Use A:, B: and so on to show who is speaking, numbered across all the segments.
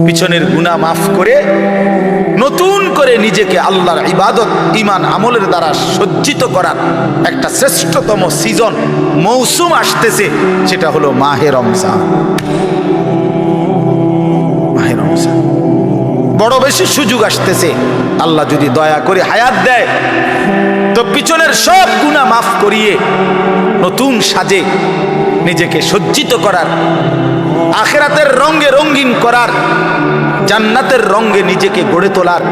A: পিছনের গুনাহ মাফ করে নতুন করে নিজেকে আল্লাহর ইবাদত ঈমান আমলের দ্বারা সজ্জিত করার একটা শ্রেষ্ঠতম সিজন মৌসুম আসতেছে, সেটা হলো মাহে রমজান। মাহে রমজান বড় বেশি সুযোগ আসতেছে। আল্লাহ যদি দয়া করে হায়াত দেয় তো পিছনের সব গুনাহ মাফ করিয়ে নতুন সাজে নিজেকে সজ্জিত করার, আখিরাতের রঙে রঙিন করার, জান্নাতের রঙে নিজেকে গড়ে তোলার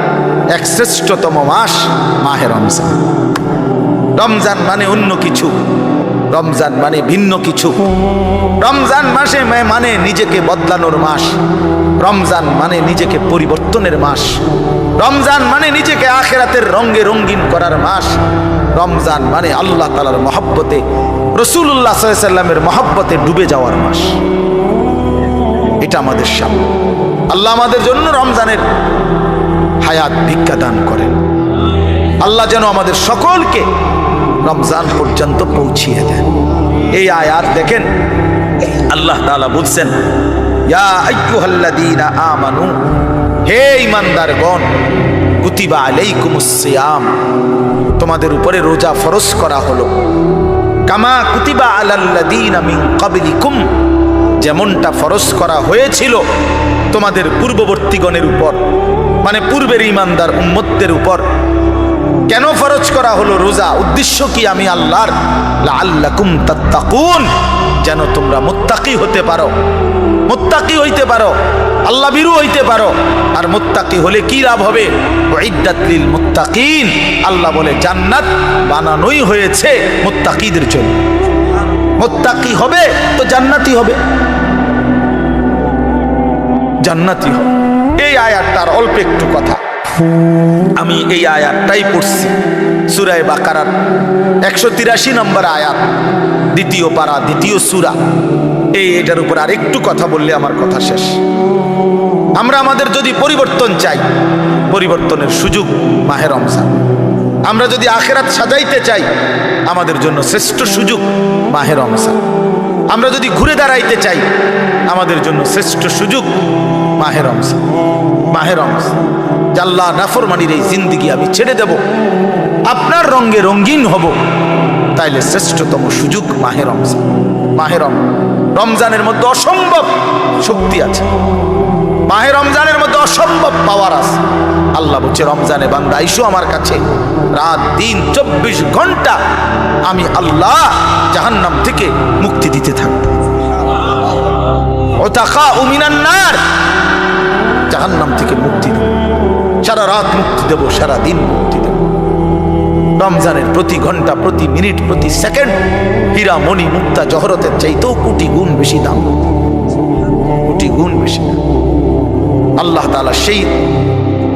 A: এক শ্রেষ্ঠতম মাস মাহে রমজান। রমজান মানে অন্য কিছু, রমজান মানে ভিন্ন কিছু। রমজান মাসে মানে নিজেকে বদলানোর মাস, রমজান মানে নিজেকে পরিবর্তনের মাস, রমজান মানে নিজেকে আখিরাতের রঙে রঙিন করার মাস, রমজান মানে আল্লাহ তাআলার মহব্বতে, রাসূলুল্লাহ সাল্লাল্লাহু আলাইহি ওয়াসাল্লামের মহব্বতে ডুবে যাওয়ার মাস। এটা আমাদের সামনে। আল্লাহ আমাদের জন্য রমজানের হায়াত ভিক্ষা দান করেন। আল্লাহ যেন আমাদের সকলকে রমজান পর্যন্ত পৌঁছিয়ে দেন। এই আয়াত দেখেন, আল্লাহ তাআলা বলছেন, ইয়া আইয়ুহাল্লাযীনা আমানু, হে ঈমানদারগণ, কুতিবা আলাইকুমুস সিয়াম, তোমাদের উপরে রোজা ফরজ করা হলো, কামা কুতিবা আলাল্লাযীনা মিন ক্বাবলিকুম, যেমনটা ফরজ করা হয়েছিল তোমাদের পূর্ববর্তীগণের উপর, মানে পূর্বের ঈমানদার উম্মতদের উপর। কেন ফরজ করা হলো রোজা? উদ্দেশ্য কি? আমি আল্লাহর, লাআল্লাকুম তাত্তাকুন, যেন তোমরা মুত্তাকি হতে পারো, মুত্তাকি হইতে পারো, আল্লাহ ভীরু হইতে পারো। আর মুত্তাকি হলে কি লাভ হবে? উইদ্দাত লিল মুত্তাকিন, আল্লাহ বলে জান্নাত বানানোই হয়েছে মুত্তাকিদের জন্য। মুত্তাকি হবে তো জান্নাতি হবে, জান্নাতি হবে। এই আয়াতটার অল্প একটু কথা, আমি এই আয়াতটাই পড়ছি সূরা বাকারার 183 নম্বর আয়াত, দ্বিতীয় পারা, দ্বিতীয় সূরা। এটার উপর আর একটু কথা বললে আমার কথা শেষ। আমরা আমাদের যদি পরিবর্তন চাই, পরিবর্তনের সুযোগ মাহে রমজান। আমরা যদি আখিরাত সাজাইতে চাই, আমাদের জন্য শ্রেষ্ঠ সুযোগ মাহে রমজান। আমরা যদি ঘুরে দাঁড়াইতে চাই, আমাদের জন্য শ্রেষ্ঠ সুযোগ মাহে রমজান। মাহে রমজান, আল্লাহ নাফরমানির এই জিন্দেগি আমি ছেড়ে দেব, আপনার রঙে রঙিন হব, তাইলে শ্রেষ্ঠতম সুযোগ মাহে রমজান। মাহে রমজানের মধ্যে অসম্ভব শক্তি আছে, মাহে রমজানের মধ্যে অসম্ভব পাওয়ার আছে। আল্লাহ বলছে, রমজানে বান্দা আইসো আমার কাছে, রাত দিন 24 ঘন্টা আমি আল্লাহ জাহান্নাম থেকে মুক্তি দিতে থাকব। ওতাখাউ মিনান নার, জাহান্নাম থেকে মুক্তি দেব, সারা রাত মুক্তি দেব, সারা দিন মুক্তি দেব। রমজানের প্রতি ঘন্টা, প্রতি মিনিট, প্রতি সেকেন্ড হীরা মণি মুক্তা জহরতের চাইতেও কোটি গুণ বেশি দাম, কোটি গুণ বেশি দাম। আল্লাহ তাআলা সেই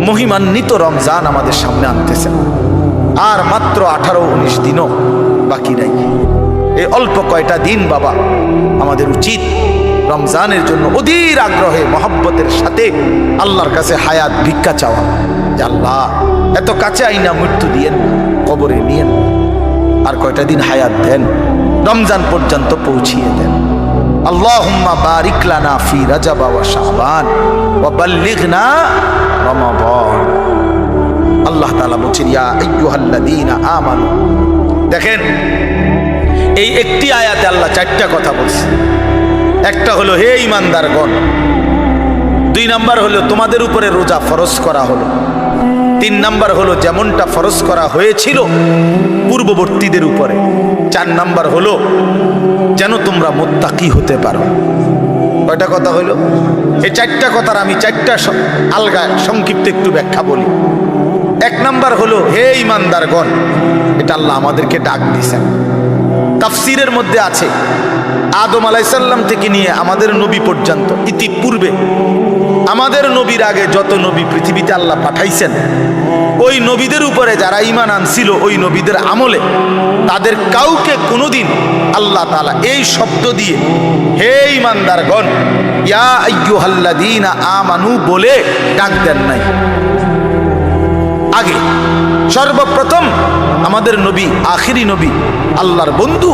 A: মহিমান্বিত রমজান আমাদের সামনে আনতেছেন। আর মাত্র 18-19 দিনও বাকি নাই। এই অল্প কয়টা দিন বাবা, আমাদের উচিত রমজানের জন্য অধীর আগ্রহে মহব্বতের সাথে আল্লাহর কাছে হায়াত ভিক্ষা চাওয়া, যে আল্লাহ এত কাছে আইনা মৃত্যু দিয়েন, কবরে নিয়েন, আর কয়টা দিন হায়াত দেন, রমজান পর্যন্ত পৌঁছিয়ে দেন। আল্লাহুম্মা বারিক লানা ফি রাজাব ওয়া শাবান ওয়া বাল্লিগনা রমাদান। আল্লাহ তাআলা বলেন, ইয়া আইয়ুহাল্লাযীনা আমানু। দেখেন, এই একটি আয়াতে আল্লাহ 4টা কথা বলছে। একটা হলো, হে ঈমানদারগণ। 2 নাম্বার হলো, তোমাদের উপরে রোজা ফরজ করা হলো। 3 নাম্বার হলো, যেমনটা ফরজ করা হয়েছিল পূর্ববর্তীদের উপরে। 4 নাম্বার হলো, যেন তোমরা মুত্তাকি হতে পারো। কয়টা কথা হলো? এই 4টা কথার আমি 4টা আলগা সংক্ষিপ্ত একটু ব্যাখ্যা বলি। 1 নাম্বার হলো, হে ঈমানদারগণ, এটা আল্লাহ আমাদেরকে ডাক দিয়েছেন। তাফসীরের মধ্যে আছে, আদম আলাইহিস সালাম থেকে নিয়ে আমাদের নবী পর্যন্ত, ইতিপূর্বে আমাদের নবীর আগে যত নবী পৃথিবীতে আল্লাহ পাঠাইছেন, ওই নবীদের উপরে যারা ঈমান আনছিল, ওই নবীদের আমলে তাদের কাউকে কোনোদিন আল্লাহ তাআলা এই শব্দ দিয়ে, হে ঈমানদারগণ, ইয়া আইয়ুহাল্লাযীনা আমানু বলে ডাক দেন নাই। আগে সর্বপ্রথম আমাদের নবী, আখিরি নবী, আল্লাহর বন্ধু,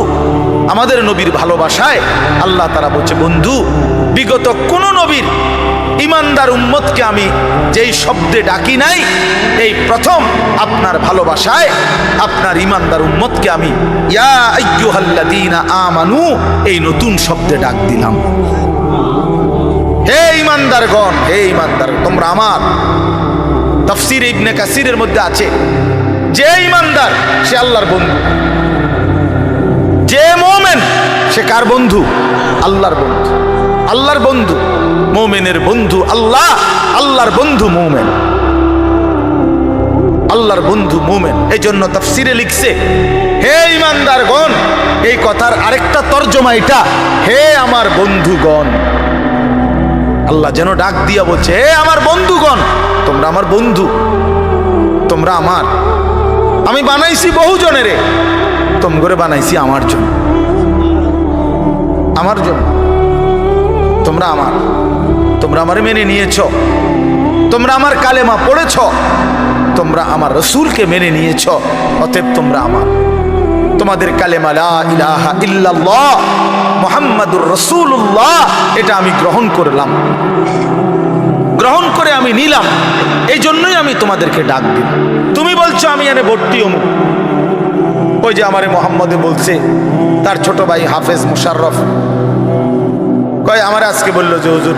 A: আমাদের নবীর ভালোবাসায় আল্লাহ তাআলা বলছে, বন্ধু, বিগত কোন নবীর ইমানদার উম্মতকে আমি যেই শব্দে ডাকি নাই, এই প্রথম আপনার ভালোবাসায় আপনার ইমানদার উম্মতকে আমি ইয়া আইয়ুহাল্লাযীনা আমানু এই নতুন শব্দে ডাক দিলাম। হে ইমানদারগণ, হে ইমানদার, তোমরা আমার। তাফসীর ইবনে কাসিরের মধ্যে আছে, যে ইমানদার সে আল্লাহর বন্ধু, যে মুমিন সে কার বন্ধু? আল্লাহর বন্ধু। আল্লাহর বন্ধু, মুমিনের বন্ধু আল্লাহ, আল্লাহর বন্ধু মুমিন, আল্লাহর বন্ধু মুমিন। এই জন্য তাফসীরে লিখছে, হে ইমানদারগণ, এই কথার আরেকটা তর্জমা এটা, হে আমার বন্ধুগণ। আল্লাহ যেন ডাক দিয়া বলছে, হে আমার বন্ধুগণ, তোমরা আমার বন্ধু, তোমরা আমার। আমি বানাইছি বহু জনেরে, তোমরা বানাইছি আমার জন্য, আমার জন্য। তোমরা আমার, তোমরা আমারে মেনে নিয়েছ, তোমরা আমার কালেমা পড়েছ, তোমরা আমার রাসূলকে মেনে নিয়েছ, অতএব তোমরা আমার। তোমাদের কালেমা লা ইলাহা ইল্লাল্লাহ মুহাম্মাদুর রাসূলুল্লাহ এটা আমি গ্রহণ করলাম, গ্রহণ করে আমি নিলাম, এই জন্যই আমি তোমাদেরকে ডাক দিই। তুমি বলছো আমি এনে ভর্তি অমুক, ওই যে আমারে মোহাম্মদে বলছে, তার ছোট ভাই হাফেজ মুশাররফ কয় আমার আজকে বললো যে হুজুর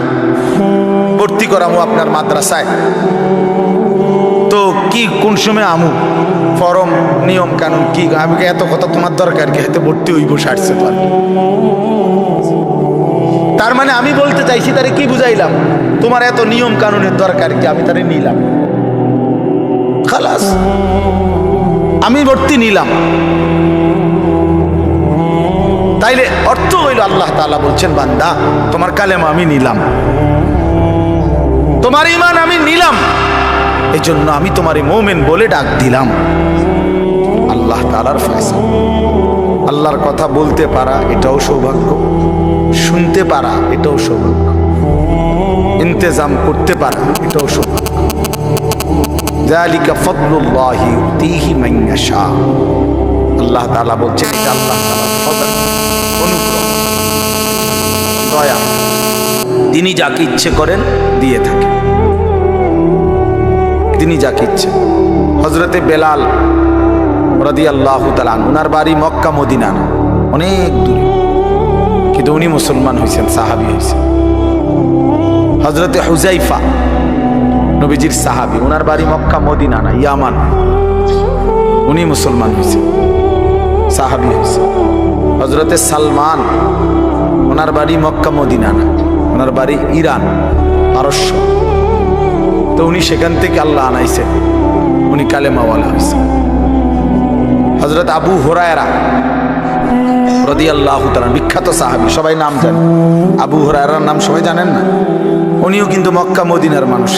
A: ভর্তি করামু আপনার মাদ্রাসায়, তো কি কোন সময় আমু, ফরম নিয়ম কানুন কি? আমি এত কথা তোমার দরকার কি, হয়তো ভর্তি হইব সারছে তো। তার মানে আমি বলতে চাইছি তারে কি বুঝাইলাম, তোমার এত নিয়ম কানুনের দরকার কি, আমি তারে নিলাম, খালাস, আমি ভর্তি নিলাম। তাইলে অর্থ হইল আল্লাহ তাআলা বলছেন, বান্দা তোমার কালেমা আমি নিলাম, তোমার ঈমান আমি নিলাম, এই জন্য আমি তোমারে মুমিন বলে ডাক দিলাম। আল্লাহ তাআলার ফয়সালা। আল্লাহর কথা বলতে পারা এটাও সৌভাগ্য, শুনতে পারা এটাও সৌভাগ্য, ইন্তেজাম করতে পারা এটাও সৌভাগ্য। যালিকা ফাদলুল্লাহি ইউতিহি মান ইয়াশা। আল্লাহ তাআলা বলছেন, এটা আল্লাহ তাআলার ফজল, অনুগ্রহ, দয়া। তিনি যাকে ইচ্ছে করেন দিয়ে থাকেন, তিনি যাকে ইচ্ছে। হযরতে বেলাল রাদিয়াল্লাহু তাআলা আনহু, ওনার বাড়ি মক্কা মদিনা না, অনেক দূরে, কিন্তু উনি মুসলমান হয়েছেন, সাহাবী হয়েছেন। হযরতে হুযাইফা নবীজির সাহাবী, ওনার বাড়ি মক্কা মদিনা না, ইয়ামান, উনি মুসলমান হয়েছেন, সাহাবী হয়েছেন। হযরতে সালমান, ওনার বাড়ি মক্কা মদিনা না, ওনার বাড়ি ইরান, পারস্য, তো উনি সেখান থেকে আল্লাহ আনাইছেন, উনি কালেমাওয়ালা হয়েছেন। হযরত আবু হুরায়রা রাদিয়াল্লাহু তাআলা, বিখ্যাত সাহাবী, সবাই নাম জানে। আবু হুরায়রার নাম সবাই জানেন না? উনিও কিন্তু মক্কা মদিনার মানুষ,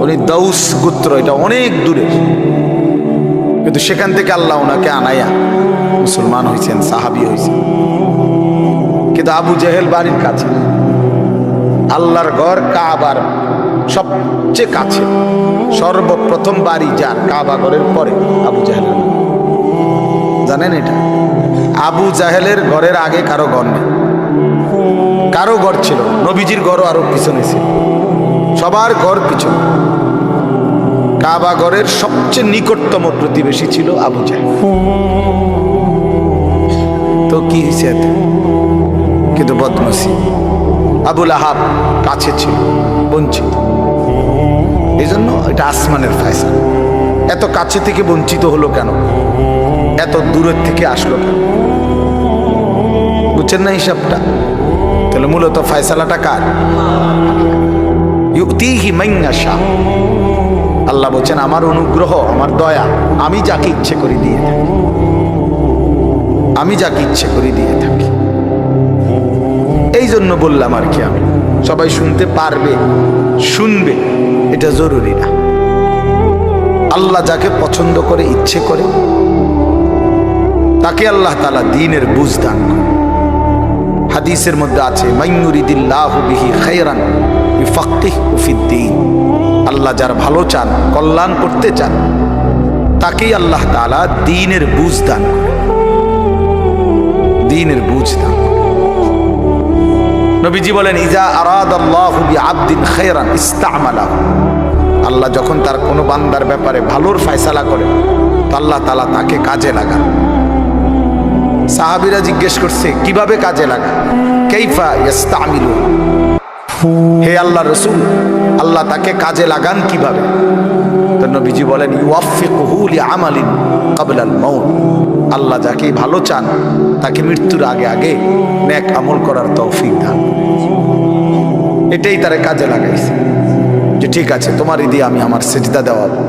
A: উনি দাউস গোত্র, এটা অনেক দূরে, কিন্তু সেখান থেকে আল্লাহ ওনাকে আনাইয়া মুসলমান হয়েছেন, সাহাবী হয়েছেন। কিন্তু আবু জেহেল বাড়ির কাছে, আল্লাহর ঘর কাবার সবচেয়ে কাছে, সর্বপ্রথম বাড়ি যার কাবা ঘরের পরে আবু জাহেলের। জানেন এটা? আবু জাহেলের ঘরের আগে কারো ঘর নেই, কারো ঘর ছিল, নবীজির ঘরও আরো পিছনে ছিল, সবার ঘর পিছনে। কাবা ঘরের সবচেয়ে নিকটতম প্রতিবেশী ছিল আবু জাহেল। তো কি হয়েছে এতে? কিন্তু বদনসিব, আবুল আহাব কাছে ছিল, বঞ্চিত। এই জন্য এটা আসমানের ফয়সালা। এত কাছে থেকে বঞ্চিত হলো কেন? এত দূরের থেকে আসলো কেন? বুঝছেন না হিসাবটা? তাহলে মূলত ফয়সালাটা কার? ইউতিহি মান ইয়াশা। আল্লাহ বলছেন, আমার অনুগ্রহ, আমার দয়া, আমি যাকে ইচ্ছে করে দিয়ে থাকি, আমি যাকে ইচ্ছে করে দিয়ে থাকি। এই জন্য বললাম আর কি, আমি সবাই শুনতে পারবে, শুনবে, এটা জরুরি না। আল্লাহ যাকে পছন্দ করে, ইচ্ছে করে, তাকে আল্লাহ তাআলা দ্বীনের বুঝ দান করে। হাদিসের মধ্যে আছে, মাইয়ুরিদিল্লাহু বিহি খায়রান ইউফাক্কিহু ফিদ্দীন। আল্লাহ যার ভালো চান, কল্যাণ করতে চান, তাকেই আল্লাহ তাআলা দ্বীনের বুঝ দান করে, দ্বীনের বুঝ দান করে। নবীজি বলেন, ইজা আরাদাল্লাহু বিআবদিন খায়রান ইস্তা'মালাহু, আল্লাহ যখন তার কোনো বান্দার ব্যাপারে ভালোর ফয়সালা করেন তো আল্লাহ তাআলা তাকে কাজে লাগান। সাহাবীরা জিজ্ঞেস করছে, কিভাবে কাজে লাগান? কাইফা ইস্তা'মিলু, হে আল্লাহ রাসূল, আল্লাহ তাকে কাজে লাগান কিভাবে? তো নবীজি বলেন, ইউওয়াফিকুহু লিআমালিন ক্বাবলাল মাউত, আল্লাহ যাকে ভালো চান তাকে মৃত্যুর আগে আগে নেক আমল করার তৌফিক দান। এটাই তারে কাজে লাগাইছে যে ঠিক আছে, তোমারই দিয়ে আমি আমার সিজদা দেওয়াবো,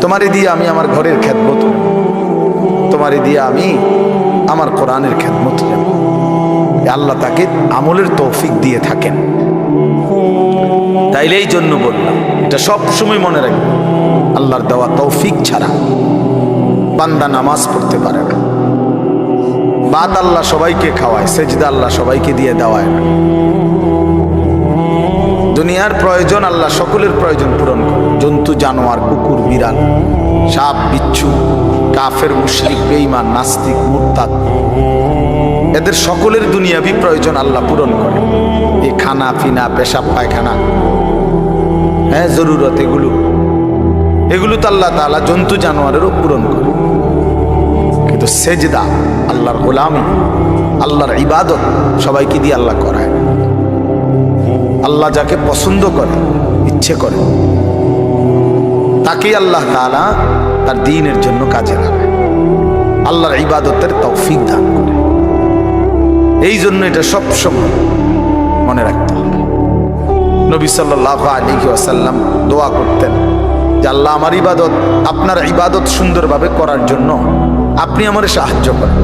A: তোমারই দিয়ে আমি আমার ঘরের খেদমত, তোমারই দিয়ে আমি আমার কোরআনের খেদমত দেব। আল্লাহ তাকে আমলের তৌফিক দিয়ে থাকেন। তাইলে এই জন্য বললাম, এটা সব সময় মনে রাখবে, আল্লাহর দেওয়া তৌফিক ছাড়া বান্দা নামাজ পড়তে পারে না। বাত আল্লাহ সবাইকে খাওয়ায়, সেজদা আল্লাহ সবাইকে দিয়ে দেওয়ায় না। দুনিয়ার প্রয়োজন আল্লাহ সকলের প্রয়োজন পূরণ করে। জন্তু জানোয়ার, কুকুর বিড়াল, সাপ বিচ্ছু, কাফের মুশরিক বেঈমান নাস্তিক মুরতাদ, এদের সকলের দুনিয়াবি প্রয়োজন আল্লাহ পূরণ করে। এই খানা পিনা, পেশাব পায়খানা, হ্যাঁ জরুরত, এগুলো তো আল্লাহ তাআলা জন্তু জানোয়ারেরও পূরণ করে। কিন্তু সেজদা, আল্লাহর গোলামি, আল্লাহর ইবাদত সবাইকে দিয়ে আল্লাহ করায়। আল্লাহ যাকে পছন্দ করে, ইচ্ছে করে, তাকেই আল্লাহ তাআলা তার দ্বীনের জন্য কাজে লাগায়, আল্লাহর ইবাদতের তৌফিক দান করে। এই জন্য এটা সব সময় মনে রাখতে হবে। নবী সাল্লাল্লাহু আলাইহি ওয়াসাল্লাম দোয়া করতেন যে আল্লাহ, আমার ইবাদত, আপনার ইবাদত সুন্দরভাবে করার জন্য আপনি আমার সাহায্য করেন।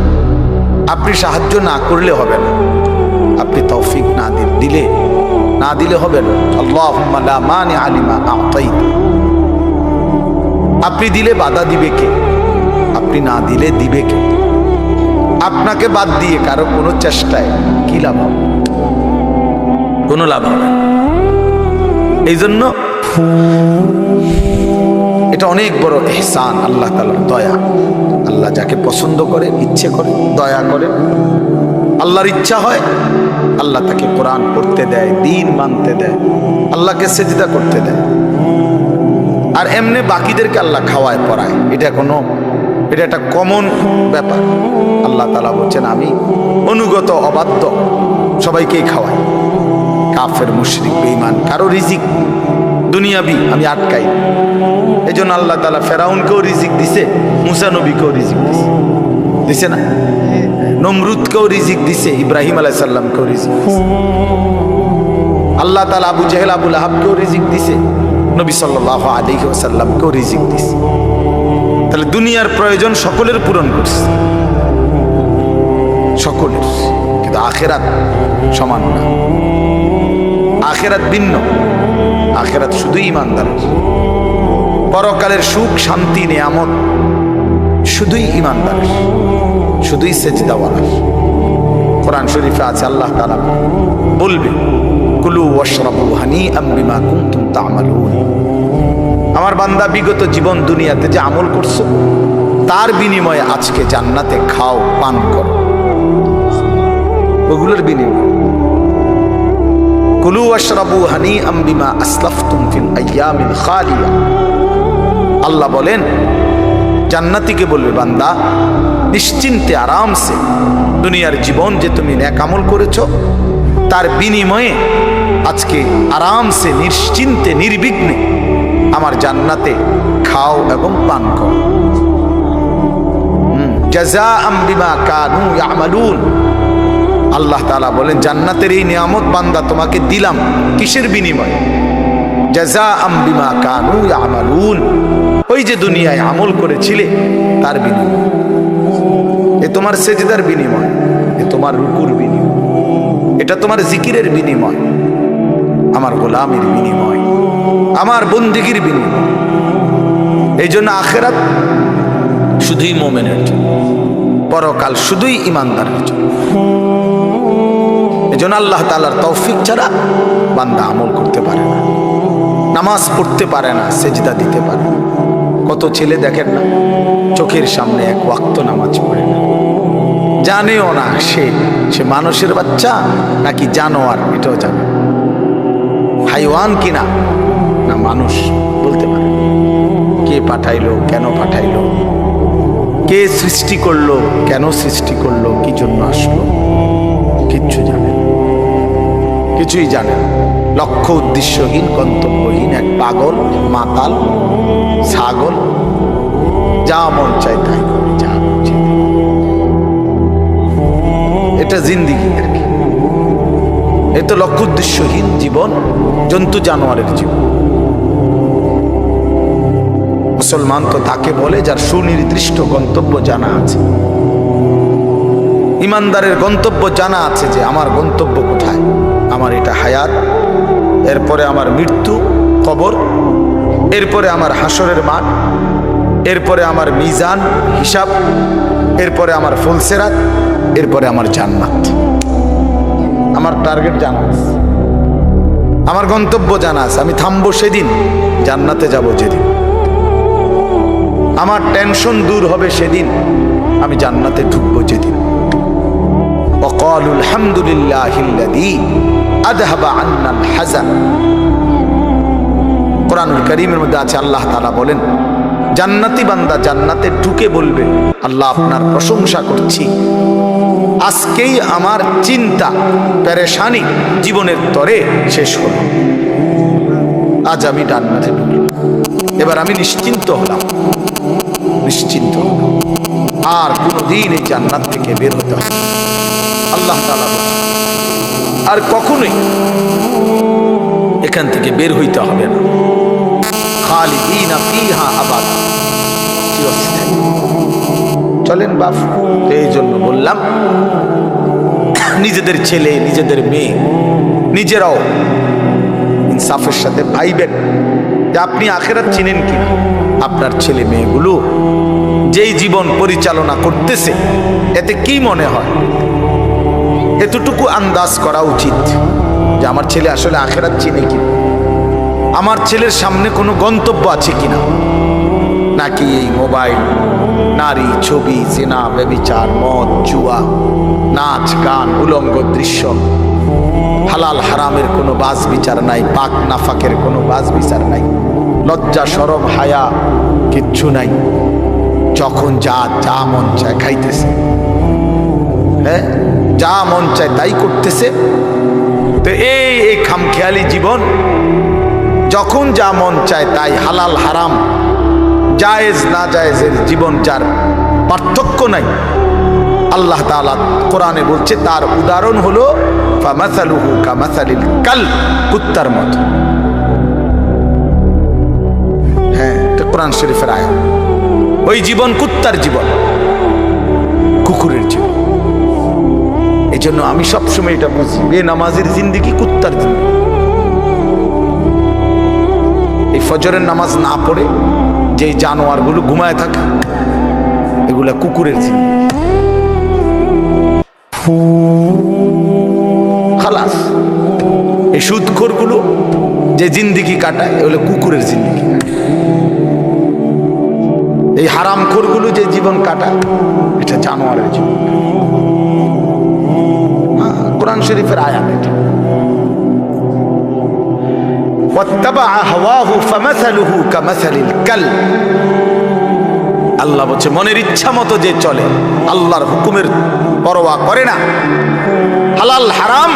A: আপনি সাহায্য না করলে হবে না, আপনি তৌফিক না দিলে হবে না। আল্লাহুম্মা লা মানিআ লিমা আ'তাইত, আপনি দিলে বাধা দিবে কে? আপনি না দিলে দিবে কে? আপনাকে বাদ দিয়ে কারো কোনো চেষ্টায় কি লাভ হবে? কোনো লাভ হবে। এই জন্য এটা অনেক বড় ইহসান, আল্লাহ তাআলার দয়া। আল্লাহ যাকে পছন্দ করে, ইচ্ছে করে, দয়া করে, আল্লাহর ইচ্ছা হয়, আল্লাহ তাকে কোরআন পড়তে দেয়, দ্বীন মানতে দেয়, আল্লাহকে সেজদা করতে দেয়। আর এমনি বাকিদেরকে আল্লাহ খাওয়ায় পড়ায়, এটা একটা কমন ব্যাপার। আল্লাহ তাআলা বলছেন, আমি অনুগত অবাধ্য সবাইকেই খাওয়াই। কাফের মুশরিক বেঈমান কারো রিজিক দুনিয়াবি আমি আটকাই। এই জন্য আল্লাহ তাআলা ফেরাউনকেও রিজিক দিছে, মুসা নবীকেও রিজিক দিছে না? নমরুদকেও রিজিক দিছে, ইব্রাহিম আলাইহিস সালামকেও রিজিক দিছে। আল্লাহ তাআলা আবু জেহেল, আবু লাহাবকেও রিজিক দিছে, নবী সাল্লাল্লাহু আলাইহি ওয়াসাল্লামকেও রিজিক দিছে। তাহলে দুনিয়ার প্রয়োজন সকলের পূরণ করছে, সকলের। কিন্তু আখিরাত সমান না, আখিরাত ভিন্ন। আখিরাত শুধু ঈমানদারের। পরকালের সুখ, শান্তি, নিয়ামত শুধুই ঈমানদারের, শুধুই সেজদাওয়ালার। কোরআন শরীফে আছে, আল্লাহ তাআলা বলবে, কুলু ওয়াশরাবু হানিআম বিমা কুনতুম তা'মালুন। আমার বান্দা, বিগত জীবন দুনিয়াতে যে আমল করছো তার বিনিময়ে আজকে জান্নাতে খাও, পান করো, ওগুলোর বিনিময়ে। কুলু ওয়াশরাবু হানিআম বিমা আসলাফতুম ফিল আইয়ামিল খালিয়া। আল্লাহ বলেন, জান্নাতীকে বলবে, বান্দা নিশ্চিন্তে আরামসে দুনিয়ার জীবন যে তুমি নেক আমল করেছো তার বিনিময়ে আজকে আরামসে নিশ্চিন্তে নির্বিঘ্নে আমার জান্নাতে খাও এবং পান করো। জাযাআম বিমা কানু ইয়ামালুন। আল্লাহ তাআলা বলেন, জান্নাতের এই নিয়ামত বান্দা তোমাকে দিলাম কিসের বিনিময়ে? জাযাআম বিমা কানু ইয়ামালুন। ওই যে দুনিয়ায় আমল করেছিলে তার বিনিময়। এ তোমার সেজদার বিনিময়, এ তোমার রুকুর বিনিময়, এটা তোমার জিকিরের বিনিময়, আমার গোলামের বিনিময়, আমার বন্দেগীর বিনিময়। এই জন্য আখিরাত শুধুই মুমিনের জন্য, পরকাল শুধুই ঈমানদারের জন্য। এই জন্য আল্লাহ তাআলার তৌফিক ছাড়া বান্দা আমল করতে পারে না, নামাজ পড়তে পারে না, সেজদা দিতে পারে না। কত ছেলে দেখেন না, চোখের সামনে এক ওয়াক্ত নামাজ পড়ে না, জানেও না সে মানুষের বাচ্চা নাকি জানোয়ার, এটাও জানে। হাইওয়ান কিনা না মানুষ বলতে পারে। কে পাঠাইলো, কেন পাঠাইলো, কে সৃষ্টি করলো, কেন সৃষ্টি করলো, কি জন্য আসলো, কিচ্ছু জানে না, কিছুই জানে না। লক্ষ্য উদ্দেশ্যহীন, গন্তব্যহীন এক পাগল, মাতাল, ছাগল, যা মন চায় তাই করে, যা মন চায়। এটা জিন্দিগি আর কি। এ তো লক্ষ্য উদ্দেশ্যহীন জীবন, জন্তু জানোয়ারের জীবন। মুসলমান তো তাকে বলে যার সুনির্দিষ্ট গন্তব্য জানা আছে। ইমানদারের গন্তব্য জানা আছে যে আমার গন্তব্য কোথায়, আমার এটা হায়াত, এরপরে আমার মৃত্যু, কবর, এরপরে আমার হাসরের মাঠ, এরপরে আমার মিজান, হিসাব, এরপরে আমার ফুলসেরাত, এরপরে আমার জান্নাত। আমার টার্গেট জানা আছে, আমার গন্তব্য জানা আছে। আমি থামবো সেদিন, জান্নাতে যাব যেদিন। আমার টেনশন দূর হবে সেদিন, আমি জান্নাতে ঢুকবো যেদিন। وقالوا الحمد لله الذي اذهب عنا الحزن। কোরআনুল কারীমের মধ্যে আছে, আল্লাহ তাআলা বলেন জান্নাতি বান্দা জান্নাতে ঢুকে বলবে, আল্লাহ আপনার প্রশংসা করছি, আজকেই আমার চিন্তা পেরেশানি জীবনের তরে শেষ হলো। আজ আমি জান্নাতে ঢুকলাম, এবার আমি নিশ্চিন্ত হলাম, নিশ্চিন্ত হলাম। আর কোনদিন এই জান্নাত থেকে বের হতে হবে না। আল্লাহ তাআলা বলেন আর কখনোই এখান থেকে বের হইতে হবে না। খালিদিনা ফিহা আবাদা, চিরস্থায়ী। চলেন বাপ, এই জন্য বললাম নিজেদের ছেলে, নিজেদের মেয়ে, নিজেরাও ইনসাফের সাথে ভাইবেন যে আপনি আখিরাত চিনেন কিনা। আপনার ছেলে মেয়েগুলো যেই জীবন পরিচালনা করতেছে, এতে কি মনে হয়, এতটুকু আন্দাজ করা উচিত যে আমার ছেলে আসলে আখিরাত চিনে কিনা, আমার ছেলের সামনে কোনো গন্তব্য আছে কিনা, নাকি এই মোবাইল, নারী, ছবি, জিনা, ব্যভিচার, মদ, জুয়া, নাচ, গান, উলঙ্গ দৃশ্য, হালাল হারামের কোনো বাজ বিচার নাই, পাক নাফাকের কোনো বাজ বিচার নাই, লজ্জা শরম হায়া কিচ্ছু নাই। যখন যা যা মন চায় খাইতেছে, হ্যাঁ, যা মন চায় তাই করতেছে। তো এই খামখেয়ালি জীবন, যখন যা মন চায় তাই, হালাল হারাম, জায়েজ না জায়েজের জীবন, যার পার্থক্য নাই। আল্লাহ তাআলা কোরআনে বলছে তার উদাহরণ হলো ফামাসালুহু কামাসালিল কালব, কুত্তার মতো। হ্যাঁ, এটা কোরআন শরীফের আয়াত। ওই জীবন কুত্তার জীবন, কুকুরের জীবন। এই জন্য আমি সবসময় এটা বুঝি, বেনামাজির জিন্দেগি কুত্তার জিন্দেগি। এই ফজরের নামাজ না পড়ে যে জানোয়ারগুলো ঘুমায় থাকে, এগুলা কুকুরের জিন্দেগি। খালাস। এই সুদখোরগুলো যে জিন্দেগি কাটায়, এগুলো কুকুরের জিন্দেগি। এই হারামখোরগুলো যে জীবন কাটায়, এটা জানোয়ারের জীবন। কোরআন শরীফের আয়াত এটা। ওয়াত্তাবা হাওয়াহু ফামাসালুহু কামাসালিল কালব। আল্লাহ বলছে মনের ইচ্ছা মতো যে চলে, আল্লাহর হুকুমের পরোয়া করে না, হালাল হারাম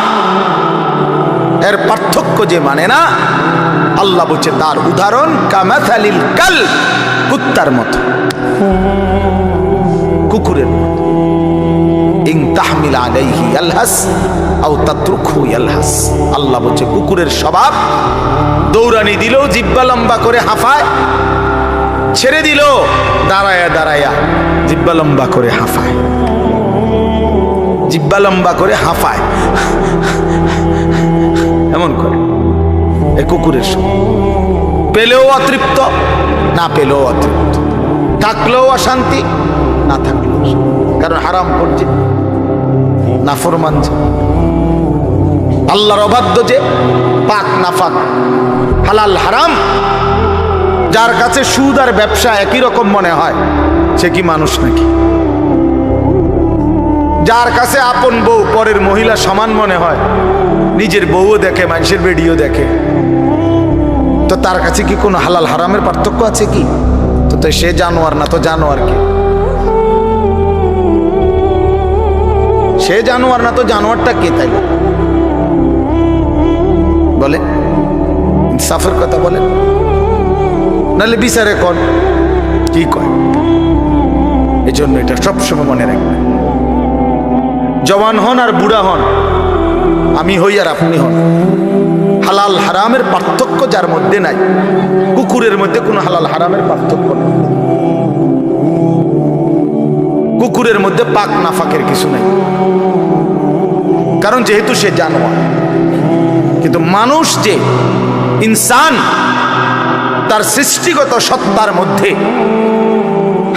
A: এর পার্থক্য যে মানে না, আল্লাহ বলছে তার উদাহরণ কামাসালিল কালব, কুত্তার মতো, কুকুরের মতো। ইন তাহমিল আলাইহি ইয়ালহাস আও তাতরুকহু ইয়ালহাস। আল্লাহ বলছে কুকুরের স্বভাব, দৌড়ানি দিলেও জিহ্বা লম্বা করে হাঁফায়, ছেড়ে দিল দাঁড়ায়া দাঁড়ায়া জিহ্বা লম্বা করে হাঁফায়, জিহ্বা লম্বা করে হাঁফায়, এমন করে। এই কুকুরের স্বভাব। পেলেও অতৃপ্ত, না পেলেও অতৃপ্ত, থাকলেও অশান্তি, না থাকলেও অশান্তি। কারণ হারাম করছে, নাফরমান যে, আল্লাহর অবাধ্য যে, পাক নাফাক, হালাল হারাম, যার কাছে সুদ আর ব্যবসা একই রকম মনে হয়, সে কি মানুষ নাকি? যার কাছে আপন বউ পরের মহিলা সমান মনে হয়, নিজের বউও দেখে, মানুষের বেডিও দেখে, তো তার কাছে কি কোনো হালাল হারামের পার্থক্য আছে কি? তো সে জানোয়ার না তো জানোয়ার কি? সে জানোয়ার না তো জানোয়ারটা কে? তাই বলে ইনসাফের কথা বলেন, নাহলে বিচারে কর কি কয়। এই জন্য এটা সবসময় মনে রাখবেন, জওয়ান হন আর বুড়া হন, আমি হই আর আপনি হন, হালাল হারামের পার্থক্য যার মধ্যে নাই, কুকুরের মধ্যে কোনো হালাল হারামের পার্থক্য নেই, কুকুরের মধ্যে পাক নাফাকের কিছু নাই, কারণ যেহেতু সে জানোয়ার। কিন্তু মানুষ যে ইনসান, তার সৃষ্টিগত সত্তার মধ্যে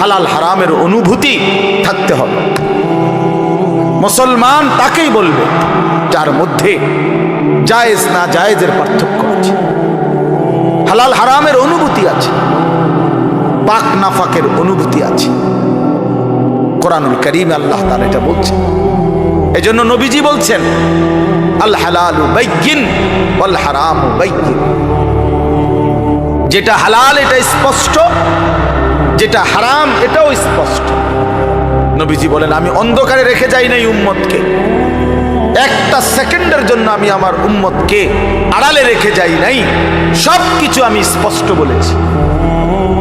A: হালাল হারামের অনুভূতি থাকতে হবে। মুসলমান তাকেই বলবে যার মধ্যে জায়েজ না জায়েজের পার্থক্য আছে, হালাল হারামের অনুভূতি আছে, পাক নাফাকের অনুভূতি আছে। কোরআনুল কারীমে আল্লাহ তাআলা এটা বলছেন। এজন্য নবীজি বলছেন আল হালালু বাইয়িন ওয়াল হারামু বাইয়িন, যেটা হালাল এটা স্পষ্ট, যেটা হারাম এটাও স্পষ্ট। নবীজি বলেন আমি অন্ধকারে রেখে যাই নাই উম্মতকে, একটা সেকেন্ডের জন্য আমি আমার উম্মতকে আড়ালে রেখে যাই নাই, সব কিছু আমি স্পষ্ট বলেছি।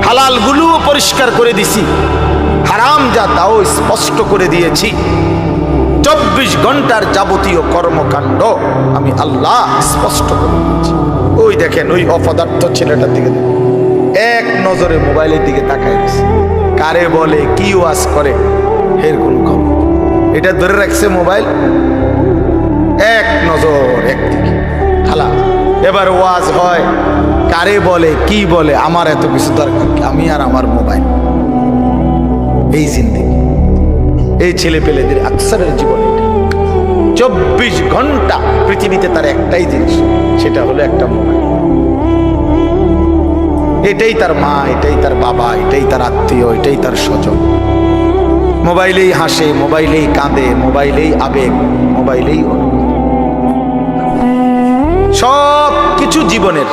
A: হালাল গুলোও পরিষ্কার করে দিছি, হারাম যা তাও স্পষ্ট করে দিয়েছি। 24 ঘন্টার যাবতীয় কর্মকাণ্ড আমি আল্লাহ স্পষ্ট করে দিয়েছি। ওই দেখেন ওই অপদার্থ ছেলেটার দিকে এক নজরে মোবাইলের দিকে তাকায় দিছে, কারে বলে কি ওয়াজ করে এর কোন খবর, এটা ধরে রাখছে মোবাইল, এক নজর একদিকে হালাল। এবার ওয়াজ হয়, কারে বলে কি বলে, আমার এত কিছু দরকার কি, আমি আর আমার মোবাইল। এই জিন্দেগি, এই ছেলে পেলেদের আকসারের জীবনে 24 ঘন্টা পৃথিবীতে তার একটাই জিনিস, সেটা হলো একটা মোবাইল। এটাই তার মা, এটাই তার বাবা, এটাই তার আত্মীয়, এটাই তার স্বজন। মোবাইলেই হাসে, মোবাইলেই কাঁদে, মোবাইলেই আবেগ, মোবাইলেই সব কিছু জীবনের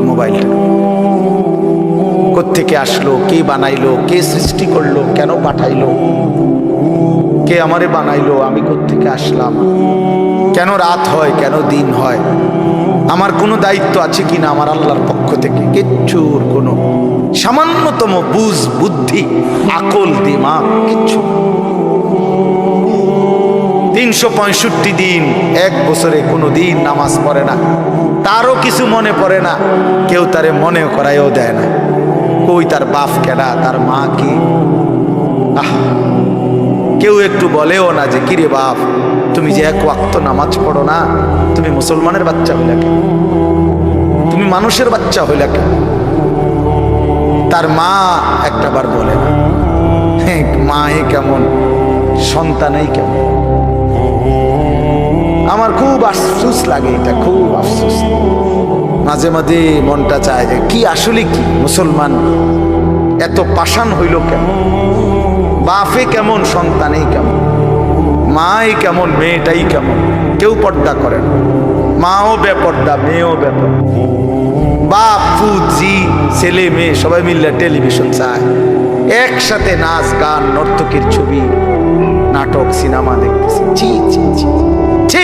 A: মোবাইলটা। কোত্থেকে আসলো, কে বানাইলো, কে সৃষ্টি করলো, কেন পাঠাইলো, কে আমারে বানাইলো, আমি কোত্থেকে আসলাম, কেন রাত হয়, কেন দিন হয়, আমার কোনো দায়িত্ব আছে কিনা আমার আল্লাহর পক্ষ থেকে, কিচ্ছুর কোনো সামান্যতম বুঝ বুদ্ধি আকল দিমাগ কিচ্ছু। 365 দিন, এক বছরে কোনো দিন নামাজ পড়ে না, তারও কিছু মনে পড়ে না, কেউ তারে মনে করাইও দেয় না। কই তার বাপ কেডা, তার মা কি, কেউ একটু বলেও না যে কিরে বাপ তুমি যে এক ওয়াক্ত নামাজ পড়ো না, তুমি মুসলমানের বাচ্চা হইলা কেন, তুমি মানুষের বাচ্চা হইলা কেন। তার মা একটাবার বলে না, মা কেমন সন্তানই কেমন। আমার খুব আফসোস লাগে, এটা খুব আফসোস। মাঝে মাঝে মনটা চায় যে কি আসলে কি মুসলমান এত পাষাণ হইল কেন, বাপে কেমন সন্তানেই কেমন, মাই কেমন মেয়েটাই কেমন। কেউ পর্দা করে না, মাও বেপর্দা, মেয়েও বেপর্দা, বাপ পুজি ছেলে মেয়ে সবাই মিলে টেলিভিশন চায়, একসাথে নাচ গান নর্তকীর ছবি নাটক সিনেমা দেখতেছে। ছি ছি ছি ছি,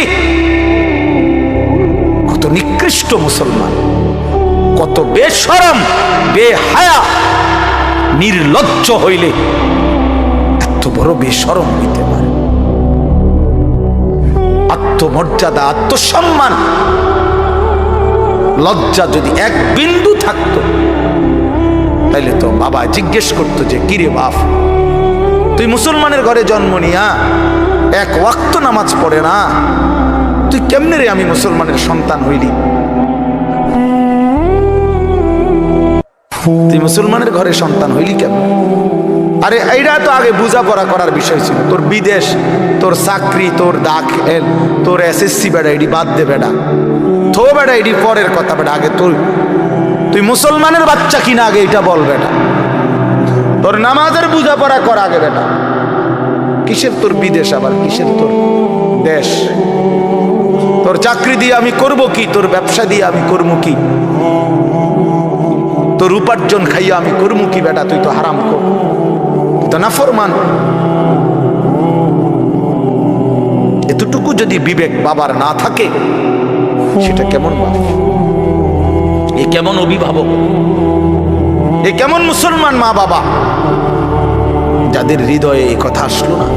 A: কত নিকৃষ্ট মুসলমান, কত বেশরম বেহায়া নির্লজ্জ হইলে এত বড় বেশরম হইতে পারে। আত্মমর্যাদা, আত্মসম্মান, লজ্জা যদি এক বিন্দু থাকতো তাইলে তো বাবা জিজ্ঞেস করতো যে কিরে বাপ তুই মুসলমানের ঘরে জন্ম নিয়া এক ওয়াক্ত নামাজ পড়ে না, তুই কেমনে রে আমি মুসলমানের সন্তান হইলি, তুই মুসলমানের ঘরে সন্তান হইলি কেমন। আরে এইটা তো আগে বোঝাপড়া করার বিষয় ছিল। তোর বিদেশ, তোর চাকরি, তোর দাখিল, তোর এসএসসি বেড়া এডি বাদ দে বেড়া, থো বেড়া এডি পরের কথা বেড়া, আগে তুই মুসলমানের বাচ্চা কিনা আগে এটা বল বেটা, তোর নামাজের বোঝাপড়া কর আগে বেটা। কিসের তোর বিদেশ, আবার কিসের তোর দেশ? তোর চাকরি দিয়ে আমি করব কি? তোর ব্যবসা দিয়ে আমি করব কি? তোর উপার্জন খাইয়া আমি করব কি? বেটা তুই তো হারাম কর, তুই তো নাফরমান। এতটুকু যদি বিবেক বাবার না থাকে, সেটা কেমন বাবা, এ কেমন অভিভাবক, এ কেমন মুসলমান মা বাবা যাদের হৃদয়ে এই কথা আসলো না?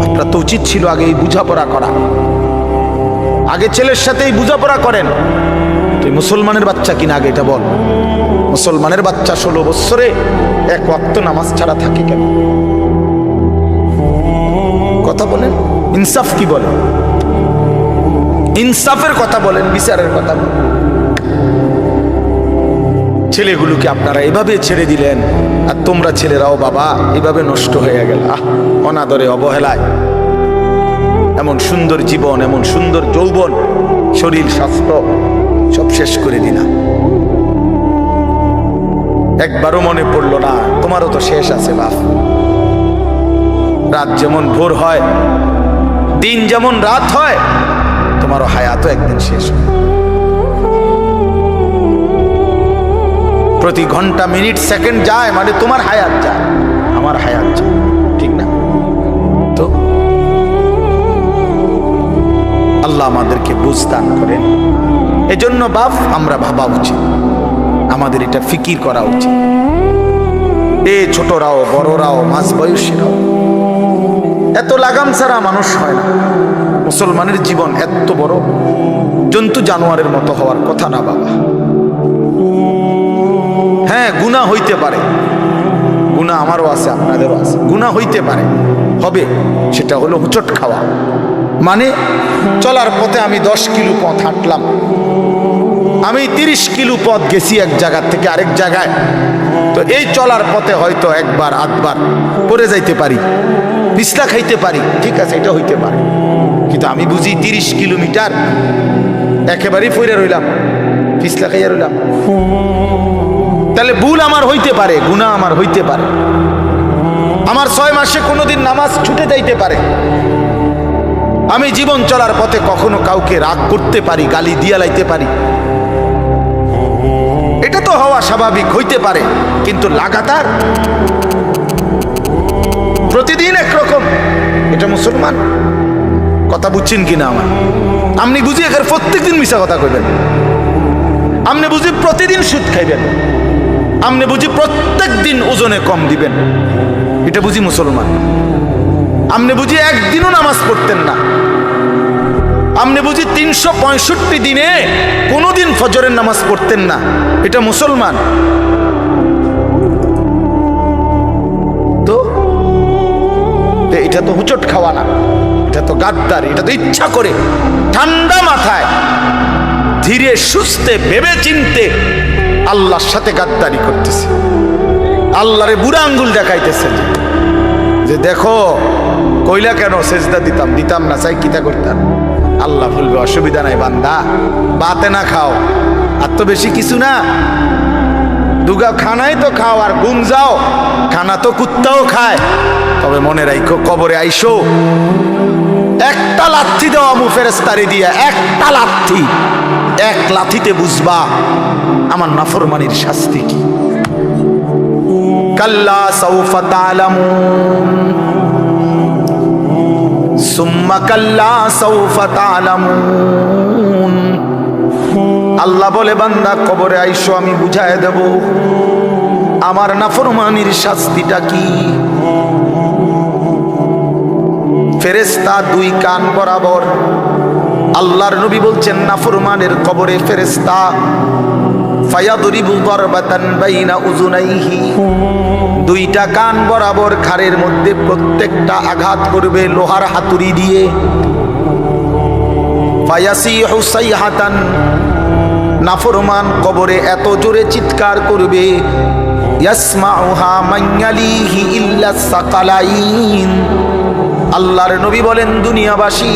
A: আপনার তো উচিত ছিল আগে এই বুঝাপড়া করা, আগে ছেলের সাথে এই বুঝাপড়া করেন। তুই মুসলমানের বাচ্চা কিনা আগে এটা বল। মুসলমানের বাচ্চা 16 বছরে এক ওয়াক্ত নামাজ ছাড়া থাকে কেন? কথা বলেন, ইনসাফ কি বলেন? ইনসাফের কথা বলেন, বিচারের কথা বলেন। ছেলেগুলোকে আপনারা এভাবে ছেড়ে দিলেন, আর তোমরা ছেলেরাও বাবা এভাবে নষ্ট হয়ে গেল অনাদরে, অবহেলায়। এমন সুন্দর জীবন, এমন সুন্দর যৌবন, শরীর স্বাস্থ্য সব শেষ করে দিলা। একবারও মনে পড়লো না তোমারও তো শেষ আছে বাপ। রাত যেমন ভোর হয়, দিন যেমন রাত হয়, তোমারও হায়াতও একদিন শেষ হয়। প্রতি ঘন্টা মিনিট সেকেন্ড যায় মানে তোমার হায়াত যায়, আমার হায়াত যায়, ঠিক না? তো আল্লাহ আমাদেরকে বুঝ দান করেন। এজন্য বাপ আমরা ভাবা উচিত, আমাদের এটা ফিকির করা উচিত। এ ছোটরাও বড়রাও মাঝ বয়সীরাও, এত লাগাম ছাড়া মানুষ হয় না। মুসলমানের জীবন এত বড় জন্তু জানোয়ারের মতো হওয়ার কথা না বাবা। হ্যাঁ, গুনাহ হইতে পারে, গুনাহ আমারও আছে আপনাদেরও আছে, গুনাহ হইতে পারে, হবে। সেটা হলো হুচট খাওয়া। মানে চলার পথে আমি 10 কিলো পথ হাঁটলাম, আমি 30 কিলো পথ গেছি এক জায়গা থেকে আরেক জায়গায়। তো এই চলার পথে হয়তো একবার আধবার পড়ে যাইতে পারি, পিছলা খাইতে পারি, ঠিক আছে, এটা হইতে পারে। কিন্তু আমি বুঝি 30 কিলোমিটার একেবারেই পড়ে রইলাম, পিছলা খাইয়া রইলাম। তাহলে ভুল আমার হইতে পারে, গুনাহ আমার হইতে পারে। আমার 6 মাসে কোনোদিন নামাজ ছুটে যাইতে পারে। আমি জীবন চলার পথে কখনো কাউকে রাগ করতে পারি, গালি দিয়া লাইতে পারি। এটা তো হওয়া স্বাভাবিক, হইতে পারে। কিন্তু লাগাতার প্রতিদিন একরকম, এটা মুসলমান? কথা বুঝছেন কিনা আমার? আপনি বুঝি এখানে প্রত্যেকদিন মিশা কথা কইবেন, আপনি বুঝি প্রতিদিন সুদ খাইবেন, আপনি বুঝি প্রত্যেক দিন ওজনে কম দিবেন, এটা বুঝি মুসলমান? আপনি বুঝি একদিনও নামাজ পড়তেন না, আপনি বুঝি 365 দিনে কোনোদিন ফজরের নামাজ পড়তেন না, এটা মুসলমান? তো এটা তো হুচট খাওয়া না, এটা তো গাদ্দারি, এটা তো ইচ্ছা করে ঠান্ডা মাথায় ধীরে সুস্থে ভেবে চিনতে আল্লাহর সাথে গাদ্দারি করতেছে, আল্লাহরে বুড়া আঙ্গুল দেখাইতেছে যে দেখো কইলা কেন সেজদা দিতাম না, চাই কিতা করতাম। আল্লাহ বলবে অসুবিধা নাই বান্দা, বাতে না খাও, আর তো বেশি কিছু না, দুগা খানাই তো খাও, আর ঘুম যাও, খানা তো কুত্তাও খায়। তবে মনে রাখো কবরে আইসো, একটা লাথি দেওয়া মু ফেরেশতারে দিয়া, একটা লাথি, এক লাথিতে বুঝবা আমার নাফরমানির শাস্তি কি। কাল্লা সাউফা তা'লামুন সুম্মা কাল্লা সাউফা তা'লামুন। আল্লাহ বলে বান্দা কবরে আইসো, আমি বুঝায় দেব আমার নাফরমানির শাস্তিটা কি। ফেরেশতা 2 কান বরাবর, আল্লাহর নবী বলছেন নাফরমানের কবরে ফেরেশতা ফায়াদরিবু দারবাতান বাইনা উযুনাইহি, 2টা কান বরাবর ঘাড়ের মধ্যে প্রত্যেকটা আঘাত করবে লোহার হাতুড়ি দিয়ে। ফায়াসিহু সাইহাতান, নাফরমান কবরে এত জোরে চিৎকার করবে, ইয়াসমাউহা মান ইয়ালিহি ইল্লা সাকালাইন। আল্লাহর নবী বলেন দুনিয়াবাসী,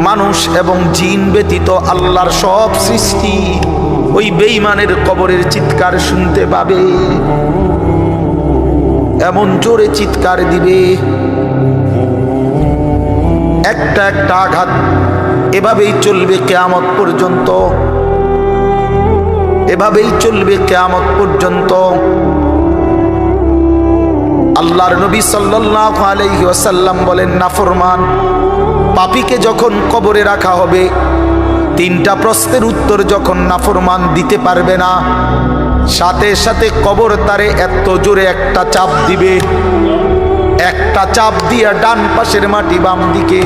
A: মানুষ এবং জিন ব্যতীত আল্লাহর সব সৃষ্টি ওই বেঈমানের কবরের চিৎকার শুনতে পাবে, এমন জোরে চিৎকার দিবে একটা একটা আঘাত। এভাবেই চলবে কিয়ামত পর্যন্ত, এভাবেই চলবে কিয়ামত পর্যন্ত। আল্লাহর নবী সাল্লাল্লাহু আলাইহি ওয়াসাল্লাম বলেন, নাফরমান পাপীকে যখন কবরে রাখা হবে, তিনটা প্রশ্নের উত্তর যখন নাফরমান দিতে পারবে না, সাথে সাথে কবর তারে এত জোরে একটা চাপ দিবে, একটা চাপ দিয়া ডান পাশের মাটি বাম দিকে,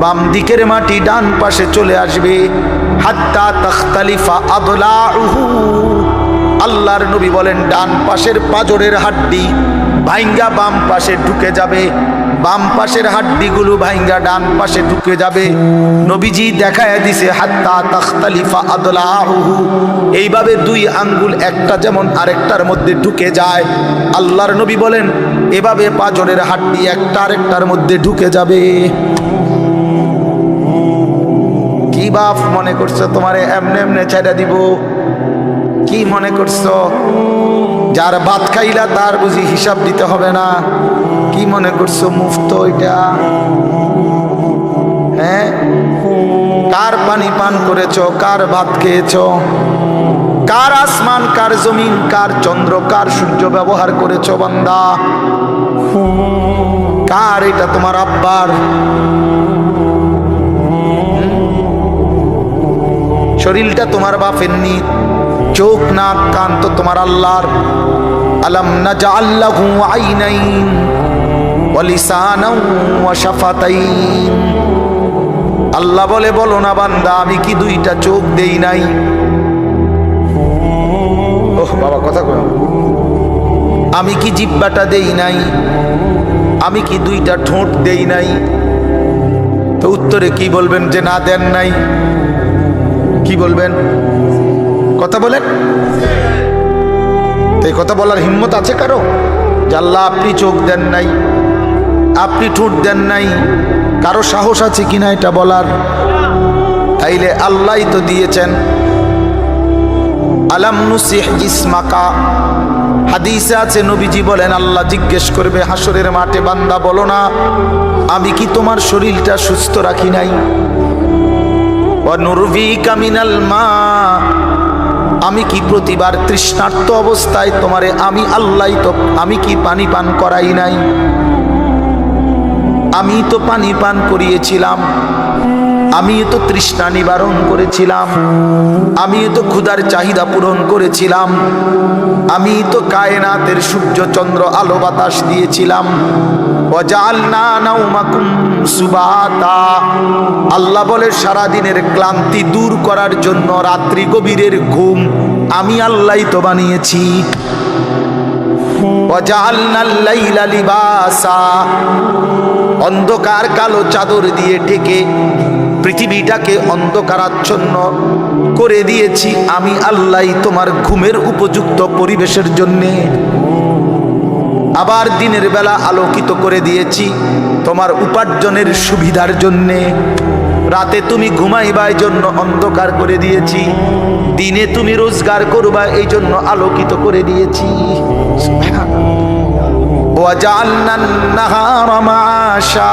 A: বাম দিকের মাটি ডান পাশে চলে আসবে। হাত্তা তাখতালিফা আদলাউহু, আল্লাহর নবী বলেন ডান পাশের পাজরের হাড্ডি ভাইঙ্গা বাম পাশে ঢুকে যাবে, বাম পাশের হাড্ডিগুলো ভাইঙ্গা ডান পাশে ঢুকে যাবে। নবীজি দেখায় দিছে হাত্তা তাখতালিফা আদলাউহু, এইভাবে দুই আঙ্গুল একটা যেমন আরেকটার মধ্যে ঢুকে যায়, আল্লাহর নবী বলেন এভাবে পাজরের হাড্ডি একটা আরেকটার মধ্যে ঢুকে যাবে। কি বাপ মনে করছো তোমারে এমনে এমনে ছেড়ে দিব? কি মনে করছো যার ভাত খাইলা তার বুঝি হিসাব দিতে হবে না? কি মনে করছো মুফত এটা? হ্যাঁ, কার পানি পান করেছো, কার ভাত খেয়েছো, কার আসমান, কার জমিন, কার চন্দ্র, কার সূর্য ব্যবহার করেছো বান্দা? কার এটা? তোমার আব্বার? শরীরটা তোমার বাপের নি, চোখ নাক কান তো তোমার আল্লাহর। আলাম নাজআল লাহু আইনাইন ওয়া লিসানান ওয়া শাফাতাইন, আল্লাহ বলে বলো না বান্দা আমি কি দুইটা চোখ দেই নাই? ওহ বাবা কথা কই, আমি কি জিহ্বাটা দেই নাই? আমি কি দুইটা ঠোঁট দেই নাই? তো উত্তরে কি বলবেন যে না দেন নাই? কি বলবেন? কথা বলেন। তো এই কথা বলার হিম্মত আছে কারো যে আল্লাহ আপনি চোখ দেন নাই, আপনি ঠোঁট দেন নাই? কারো সাহস আছে কিনা এটা বলার? তাইলে আল্লাহই তো দিয়েছেন। আলাম নুসিহ জিসমাকা, হাদিসে আছে নবীজি বলেন আল্লাহ জিজ্ঞেস করবে হাসরের মাঠে, বান্দা বলো না আমি কি তোমার শরীরটা সুস্থ রাখি নাই? ওয়া নুরভিকা মিনাল মা, আমি কি প্রতিবার তৃষ্ণার্ত অবস্থায় তোমারে আমি আল্লাহই তো আমি কি পানি পান করাই নাই? আমি তো পানি পান করিয়েছিলাম, আমি তো তৃষ্ণা নিবারণ করেছিলাম, আমি তো ক্ষুধার চাহিদা পূরণ করেছিলাম, আমি তো কায়নাতের সূর্য চন্দ্র আলো বাতাস দিয়েছিলাম। ওয়াজআলনা নাওমাকুম সুবাতা, আল্লাহ বলে সারাদিনের ক্লান্তি দূর করার জন্য রাত্রি গভীরের ঘুম আমি আল্লাহই তো বানিয়েছি। ওয়াজআলনাল লাইলা লিবাসা, অন্ধকার কালো চাদর দিয়ে ঢেকে পৃথিবীটাকে অন্ধকারাচ্ছন্ন করে দিয়েছি আমি আল্লাহই তোমার ঘুমের উপযুক্ত পরিবেশের জন্যে। আবার দিনের বেলা আলোকিত করে দিয়েছি তোমার উপার্জনের সুবিধার জন্যে। রাতে তুমি ঘুমাইবার জন্য অন্ধকার করে দিয়েছি, দিনে তুমি রোজগার করবা এই জন্য আলোকিত করে দিয়েছি। ওয়াজআলনান নাহারা মাআশা,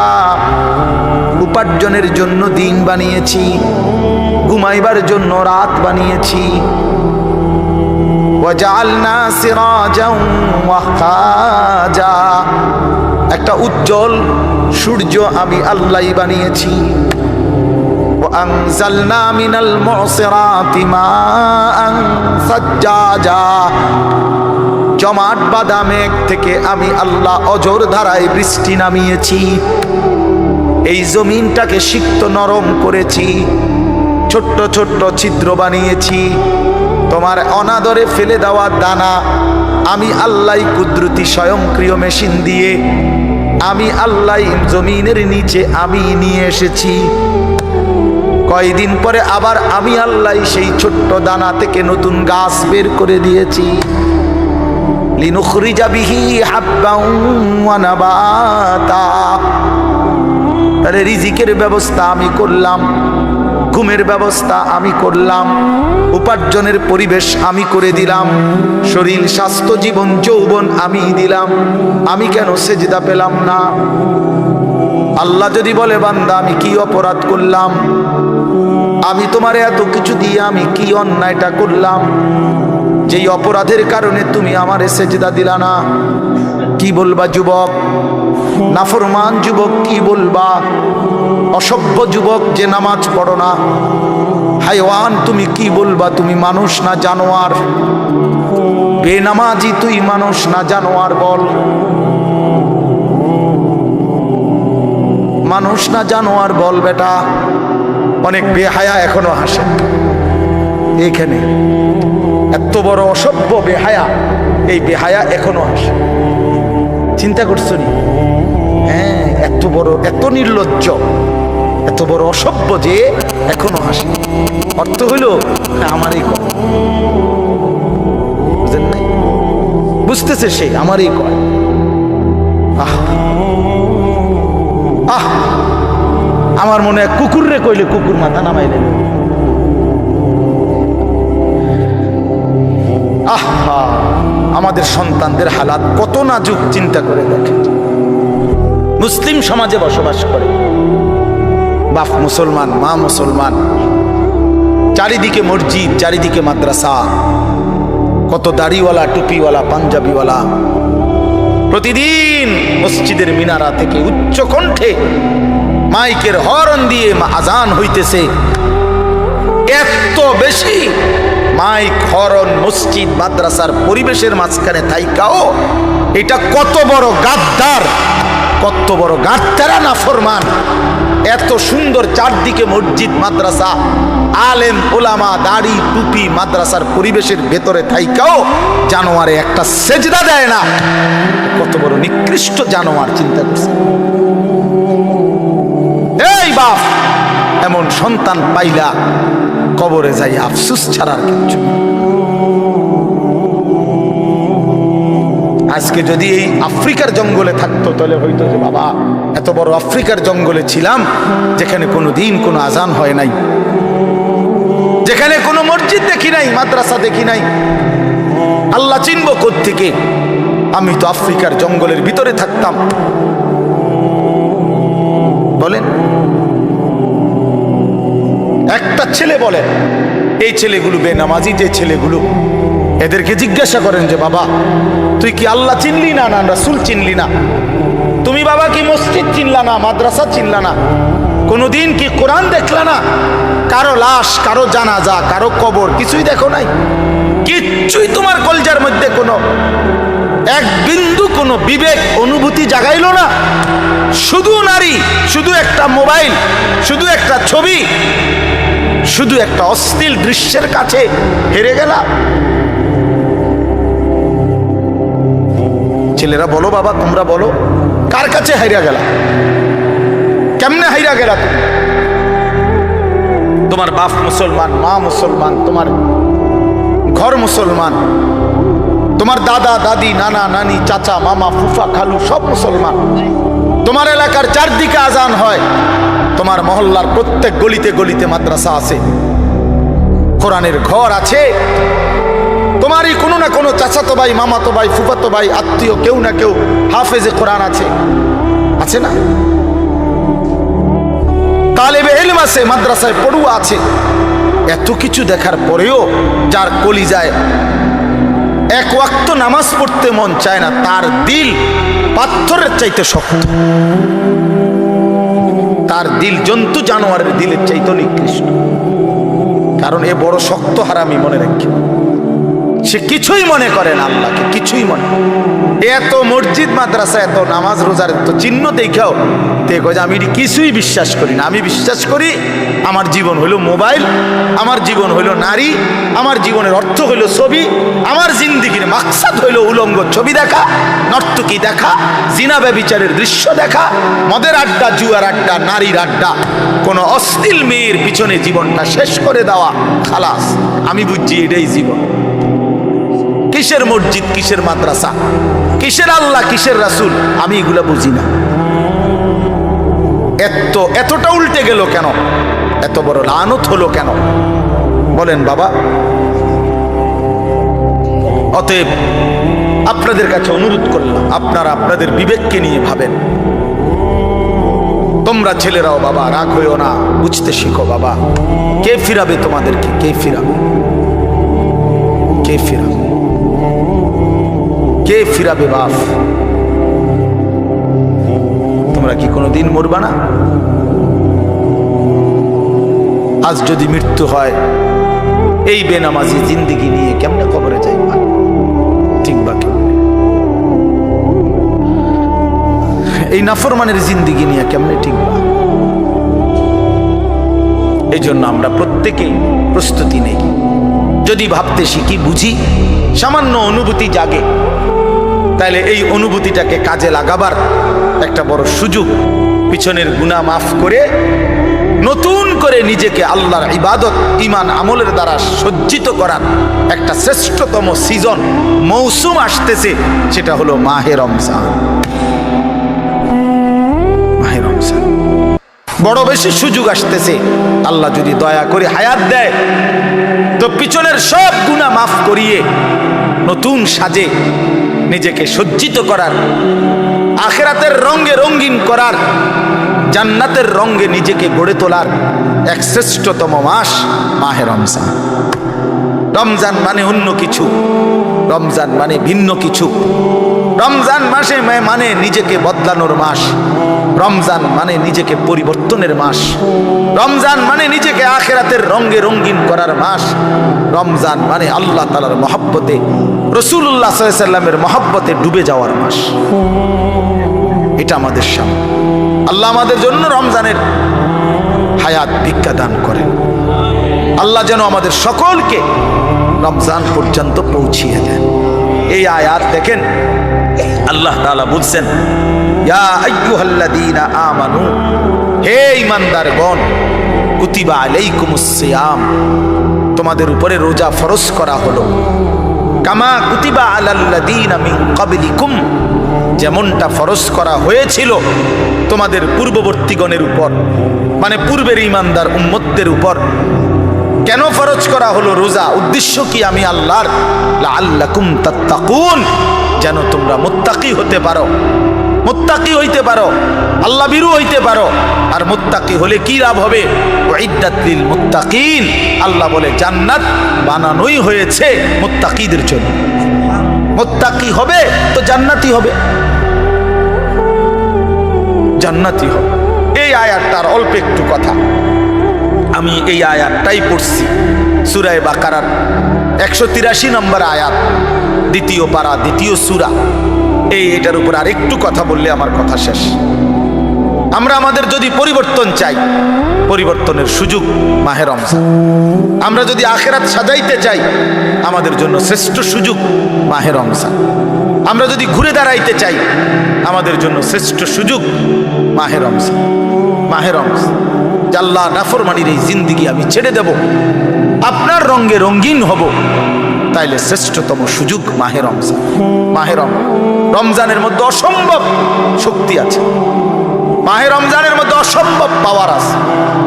A: উপার্জনের জন্য দিন বানিয়েছি, ঘুমাইবার জন্য রাত বানিয়েছি। ওয়াজআলনা সিরাজাও ওয়াহাজা, একটা উজ্জ্বল সূর্য আমি আল্লাহই বানিয়েছি। وأنزلنا من المعصرات ماء ثجاجا, জমাট বাঁধা মেঘ থেকে আমি আল্লাহ অঝোর ধারায় বৃষ্টি নামিয়েছি। এই জমিনটাকে সিক্ত নরম করেছি, ছোট্ট ছোট্ট ছিদ্র বানিয়েছি। তোমার অনাদরে ফেলে দেওয়া দানা আমি আল্লাহ কুদরতি স্বয়ংক্রিয় মেশিন দিয়ে আমি আল্লাহ জমিনের নিচে আমি নিয়ে এসেছি। কয়দিন পরে আবার আমি আল্লাহ সেই ছোট্ট দানা থেকে নতুন গাছ বের করে দিয়েছি। লিনুখরিজা বিহি হাব্বান ওয়া নাবাতা, তাহলে রিজিকের ব্যবস্থা আমি করলাম, ঘুমের ব্যবস্থা আমি করলাম, উপার্জনের পরিবেশ আমি করে দিলাম, শরীর স্বাস্থ্য জীবন যৌবন আমি দিলাম। আমি কেন সেজদা পেলাম না? আল্লাহ যদি বলে বান্দা আমি কি অপরাধ করলাম, আমি তোমার এত কিছু দিয়ে আমি কি অন্যায়টা করলাম যেই অপরাধের কারণে তুমি আমারে সেজদা দিলা না? কি বলবা যুবক? নাফরমান যুবক কি বলবা? অসভ্য যুবক যে নামাজ পড়ো না, হাইওয়ান তুমি কি বলবা? তুমি মানুষ না জানোয়ার? বেনামাজি তুই মানুষ না জানোয়ার? বল, মানুষ না জানোয়ার? বল বেটা। অনেক বেহায়া এখনো হাসে এইখানে, এত বড় অসভ্য বেহায়া, এই বেহায়া এখনো হাসে। চিন্তা করছো নি? হ্যাঁ, এত বড়, এত নির্লজ্জ, এত বড় অসভ্য যে এখনো হাসে। অর্থ হইল আমারই কয়, বুঝেন নাই? বুঝতেছে সে আমারই কয়। আহ আহ, আমার মনে হয় কুকুর রে কইলে কুকুর মাথা নামাইলে। আহা, আমাদের সন্তানদের হালাত কত নাজুক, চিন্তা করে দেখে। মুসলিম সমাজে বসবাস করে, বাপ মুসলমান, মা মুসলমান, চারিদিকে মসজিদ, চারিদিকে মাদ্রাসা, কত দাড়িওয়ালা, টুপিওয়ালা, পাঞ্জাবিওয়ালা প্রতিদিন মসজিদের মিনারা থেকে উচ্চ কণ্ঠে মাইকের হর্ন দিয়ে আজান হইতেছে। এত বেশি মাইক, হর্ন, মসজিদ, মাদ্রাসার পরিবেশের মাঝখানে থাইকাও এটা কত বড় গাদ্দার, কত বড় গাদ্দারা নাফরমান। এত সুন্দর চারদিকে মসজিদ, মাদ্রাসা, আলেম ওলামা, দাড়ি টুপি, মাদ্রাসার পরিবেশের ভেতরে থাইকাও জানোয়ারে একটা সেজদা দেয় না। কত বড় নিকৃষ্ট জানোয়ার, চিন্তা করছে। এই বাপ, এমন সন্তান পাইলা কবরে যাই আফসোস ছাড়ার কিছু। আজকে যদি এই আফ্রিকার জঙ্গলে থাকতো তাহলে হয়তো যে বাবা এত বড় আফ্রিকার জঙ্গলে ছিলাম যেখানে কোনো দিন কোনো আজান হয় নাই, যেখানে কোনো মসজিদ দেখি নাই, মাদ্রাসা দেখি নাই, আল্লাহ চিনব কোত্থেকে? আমি তো আফ্রিকার জঙ্গলের ভিতরে থাকতাম। বলেন, একটা ছেলে বলে, এই ছেলেগুলো বেনামাজি যে ছেলেগুলো, এদেরকে জিজ্ঞাসা করেন যে বাবা তুই কি আল্লাহ চিনলি না, না রাসূল চিনলি না? তুমি বাবা কি মসজিদ চিনলা না, মাদ্রাসা চিনলা না? কোনোদিন কি কোরআন দেখলা না? কারো লাশ, কারো জানাজা, কারো কবর কিছুই দেখো নাই? কিচ্ছুই তোমার কলজার মধ্যে কোনো এক বিন্দু কোনো বিবেক অনুভূতি জাগাইলো না? শুধু নারী, শুধু একটা মোবাইল, শুধু একটা ছবি, শুধু একটা অশ্লীল দৃশ্যের কাছে হেরে গেলা? ছেলেরা বলো বাবা, তোমরা বলো, কার কাছে হাইরা গেলা? কেমনে হাইরা গেলা? তোমার বাপ মুসলমান, মা মুসলমান, তোমার ঘর মুসলমান, তোমার দাদা দাদি, নানা নানি, চাচা মামা, ফুফা খালু সব মুসলমান, তোমার এলাকার চারদিকে আজান হয়, তোমার মহল্লার প্রত্যেক গলিতে গলিতে মাদ্রাসা আছে, কোরআনের ঘর আছে, তোমারই কোনো না কোনো চাচাতো ভাই, মামাতো ভাই, ফুফাতো ভাই, আত্মীয় কেউ না কেউ হাফেজে কোরআন আছে, আছে না? তালেবে ইলম আছে, মাদ্রাসায় পড়ুয়া আছে। এত কিছু দেখার পরেও যার কলিজায় এক ওয়াক্ত নামাজ পড়তে মন চায় না, তার দিল পাথরের চাইতে শক্ত, তার দিল জন্তু জানোয়ারের দিলের চাইতে নিকৃষ্ট। কারণ এ বড় শক্ত হারামি, মনে রাখি। সে কিছুই মনে করে না আল্লাহকে, কিছুই মনে। এত মসজিদ মাদ্রাসা, এত নামাজ রোজার এত চিহ্ন দেখাও দেখো যে আমি কিছুই বিশ্বাস করি না। আমি বিশ্বাস করি আমার জীবন হইল মোবাইল, আমার জীবন হইল নারী, আমার জীবনের অর্থ হইল ছবি, আমার জিন্দিগির মাকসাদ হইল উলঙ্গ ছবি দেখা, নর্তকী দেখা, জিনা ব্যভিচারের দৃশ্য দেখা, মদের আড্ডা, জুয়ার আড্ডা, নারীর আড্ডা, কোনো অশ্লীল মেয়ের পিছনে জীবনটা শেষ করে দেওয়া, খালাস। আমি বুঝছি এটাই জীবন। কিসের মসজিদ, কিসের মাদ্রাসা, কিসের আল্লাহ, কিসের রাসূল, আমি এগুলা বুঝি না। এতটা উল্টে গেল কেন? এত বড় লানত হলো কেন? বলেন বাবা। অতএব আপনাদের কাছে অনুরোধ করলাম, আপনারা আপনাদের বিবেককে নিয়ে ভাবেন। তোমরা ছেলেরাও বাবা রাগ হইও না, বুঝতে শিখো বাবা। কে ফিরাবে তোমাদেরকে? কে ফিরাবে? কে ফিরাবে? কে ফিরাবে বাপ? তোমরা কি কোনোদিন মরবা না? আজ যদি মৃত্যু হয়, এই বেনামাজি জিন্দিগি নিয়ে কেমনে কবরে যাইবা? ঠিক বা কেমনে? এই নাফরমানের জিন্দিগি নিয়ে কেমনে ঠিকবা? এই জন্য আমরা প্রত্যেকেই প্রস্তুতি নেই। যদি ভাবতে শিখি, বুঝি, সামান্য অনুভূতি জাগে, তাহলে এই অনুভূতিটাকে কাজে লাগাবার একটা বড় সুযোগ। পিছনের গুনাহ মাফ করে নতুন করে নিজেকে আল্লাহর ইবাদত, ঈমান, আমলের দ্বারা সজ্জিত করার একটা শ্রেষ্ঠতম সিজন, মৌসুম আসতেছে, সেটা হলো মাহে রমজান। মাহে রমজান বড় বেশি সুযোগ আসতেছে। আল্লাহ যদি দয়া করে হায়াত দেয়, তো পিছনের সব গুনাহ মাফ করিয়ে নতুন সাজে নিজেকে সজ্জিত করার, আখিরাতের রঙে রঙিন করার, জান্নাতের রঙে নিজেকে গড়ে তোলার এক শ্রেষ্ঠতম মাস মাহে রমজান। রমজান মানে অন্য কিছু, রমজান মানে ভিন্ন কিছু। রমজান মাসে মানে নিজেকে বদলানোর মাস, রমজান মানে নিজেকে পরিবর্তনের মাস, রমজান মানে নিজেকে আখিরাতের রঙে রঙিন করার মাস, রমজান মানে আল্লাহ তাআলার মহব্বতে, রাসূলুল্লাহ সাল্লাল্লাহু আলাইহি ওয়াসাল্লামের মহব্বতে ডুবে যাওয়ার মাস। এটা আমাদের সামনে। আল্লাহ আমাদের জন্য রমজানের হায়াত ভিক্ষা দান করেন। আল্লাহ যেন আমাদের সকলকে রমজান পর্যন্ত পৌঁছিয়ে দেন। এই আয়াত দেখেন, আল্লাহ তাআলা বলছেন, ইয়া আইয়ুহাল্লাযীনা আমানু, হে ঈমানদারগণ, কুতিবা আলাইকুমুস সিয়াম, তোমাদের উপরে রোজা ফরজ করা হলো, কামা কুতিবা আলাল্লাযীনা মিন ক্বাবলিকুম, যেমনটা ফরজ করা হয়েছিল তোমাদের পূর্ববর্তীগণের উপর, মানে পূর্বের ঈমানদার উম্মতদের উপর। কেন ফরজ করা হলো রোজা? উদ্দেশ্য কি? আমি আল্লাহর, লাআল্লাকুম তাত্তাকুন, যেন তোমরা মুত্তাকি হতে পারো, মুত্তাকি হইতে পারো, আল্লাহ ভীরু হইতে পারো। আর মুত্তাকি হলে কি লাভ হবে? উইদ্দাত লিল মুত্তাকিন, আল্লাহ বলে জান্নাত বানানোই হয়েছে মুত্তাকিদের জন্য। মুত্তাকি হবে তো জান্নাতি হবে, জান্নাতি হবে। এই আয়াতটার অল্প একটু কথা, আমি এই আয়াতটাই পড়ছি, সূরা বাকারার 183 নম্বর আয়াত, দ্বিতীয় পারা, দ্বিতীয় সূরা। এটার উপর আর একটু কথা বললে আমার কথা শেষ। আমরা আমাদের যদি পরিবর্তন চাই, পরিবর্তনের সুযোগ মাহে রমজান। আমরা যদি আখিরাত সাজাইতে চাই, আমাদের জন্য শ্রেষ্ঠ সুযোগ মাহে রমজান। আমরা যদি ঘুরে দাঁড়াইতে চাই, আমাদের জন্য শ্রেষ্ঠ সুযোগ মাহে রমজান। মাহে রমজান, আল্লাহ নাফরমানির এই জিন্দিগি আমি ছেড়ে দেব, আপনার রঙে রঙিন হব, তাইলে শ্রেষ্ঠতম সুযোগ মাহে রমজান। মাহে রমজানের মধ্যে অসম্ভব শক্তি আছে, মাহে রমজানের মধ্যে অসম্ভব পাওয়ার আছে।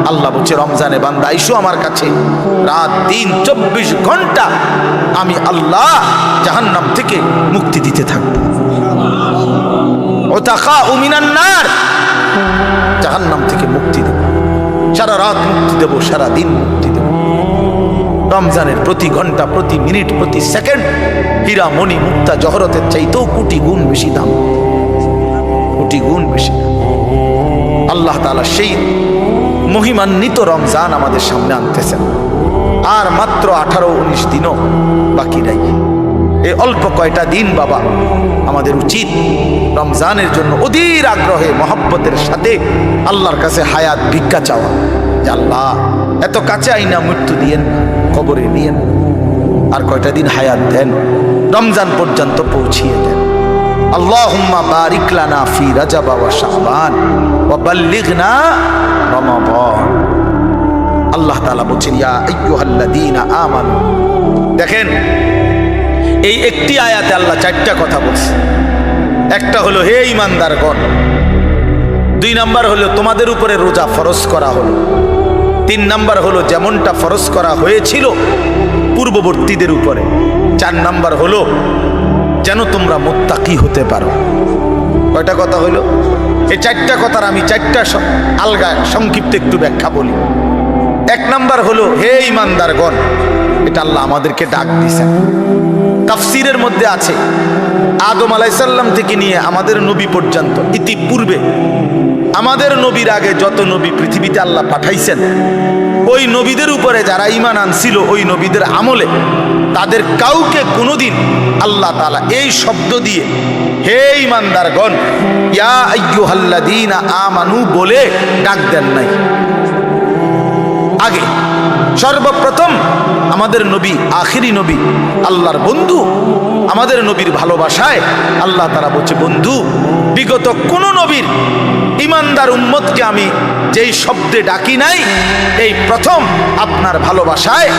A: আল্লাহ বলছে, রমজানে বান্দা আইসো আমার কাছে, রাত দিন 24 ঘন্টা আমি আল্লাহ জাহান্নাম থেকে মুক্তি দিতে থাকবো। ওতাকাউ মিনান নার, জাহান্নাম থেকে মুক্তি দেব, সারা রাত মুক্তি দেব, সারা দিন মুক্তি দেব। রমজানের প্রতি ঘন্টা, প্রতি মিনিট, প্রতি সেকেন্ড হীরা মণি মুক্তা জহরতের চাইতেও কোটি গুণ বেশি দাম, কোটি গুণ বেশি দাম। আল্লাহ তাআলা সেই মহিমান্বিত রমজান আমাদের সামনে আনতেছেন। আর মাত্র 18-19 দিনও বাকি নাই। এই অল্প কয়টা দিন বাবা, আমাদের উচিত রমজানের জন্য অধীর আগ্রহে মহব্বতের সাথে আল্লাহর কাছে হায়াত ভিক্ষা চাওয়া, যে আল্লাহ এত কাছে আইনা মৃত্যু দিয়েন, কবরে নিয়েন, আর কয়টা দিন হায়াত দেন, রমজান পর্যন্ত পৌঁছিয়ে দেন। আল্লাহুম্মা বারিক লানা ফি রাজাব ওয়া শাবান ওয়া বাল্লিগনা রমাদান। আল্লাহ তাআলা বলেন, ইয়া আইয়ুহাল্লাযীনা আমানু। দেখেন, এই একটি আয়াতে আল্লাহ 4টা কথা বলছে। একটা হলো, হে ঈমানদারগণ। 2 নাম্বার হলো, তোমাদের উপরে রোজা ফরজ করা হলো। 3 নাম্বার হলো, যেমনটা ফরজ করা হয়েছিল পূর্ববর্তীদের উপরে। 4 নাম্বার হলো, যেন তোমরা মুত্তাকি হতে পারো। কয়টা কথা হইল? এই চারটা কথার আমি চারটা আলগা সংক্ষিপ্ত একটু ব্যাখ্যা বলি। এক নাম্বার হলো, হে ইমানদারগণ, এটা আল্লাহ আমাদেরকে ডাক দিয়েছেন। তাফসীরের মধ্যে আছে আদম আলাইহিস সালাম থেকে নিয়ে আমাদের নবী পর্যন্ত, ইতিপূর্বে আমাদের নবীর আগে যত নবী পৃথিবীতে আল্লাহ পাঠাইছেন, ওই নবীদের উপরে যারা ঈমান আনছিল, ওই নবীদের আমলে তাদের কাউকে কোনোদিন আল্লাহ তাআলা এই শব্দ দিয়ে হে ঈমানদারগণ, ইয়া আইয়ুহাল্লাযীনা আমানু বলে ডাক দেন নাই। আগে সর্বপ্রথম আমাদের নবী, আখিরি নবী, আল্লাহর বন্ধু, আমাদের নবীর ভালোবাসায় আল্লাহ তাআলা বলছে, বন্ধু, বিগত কোন নবীর ইমানদার উম্মতকে আমি যেই শব্দে ডাকি নাই, এই প্রথম আপনার ভালোবাসায়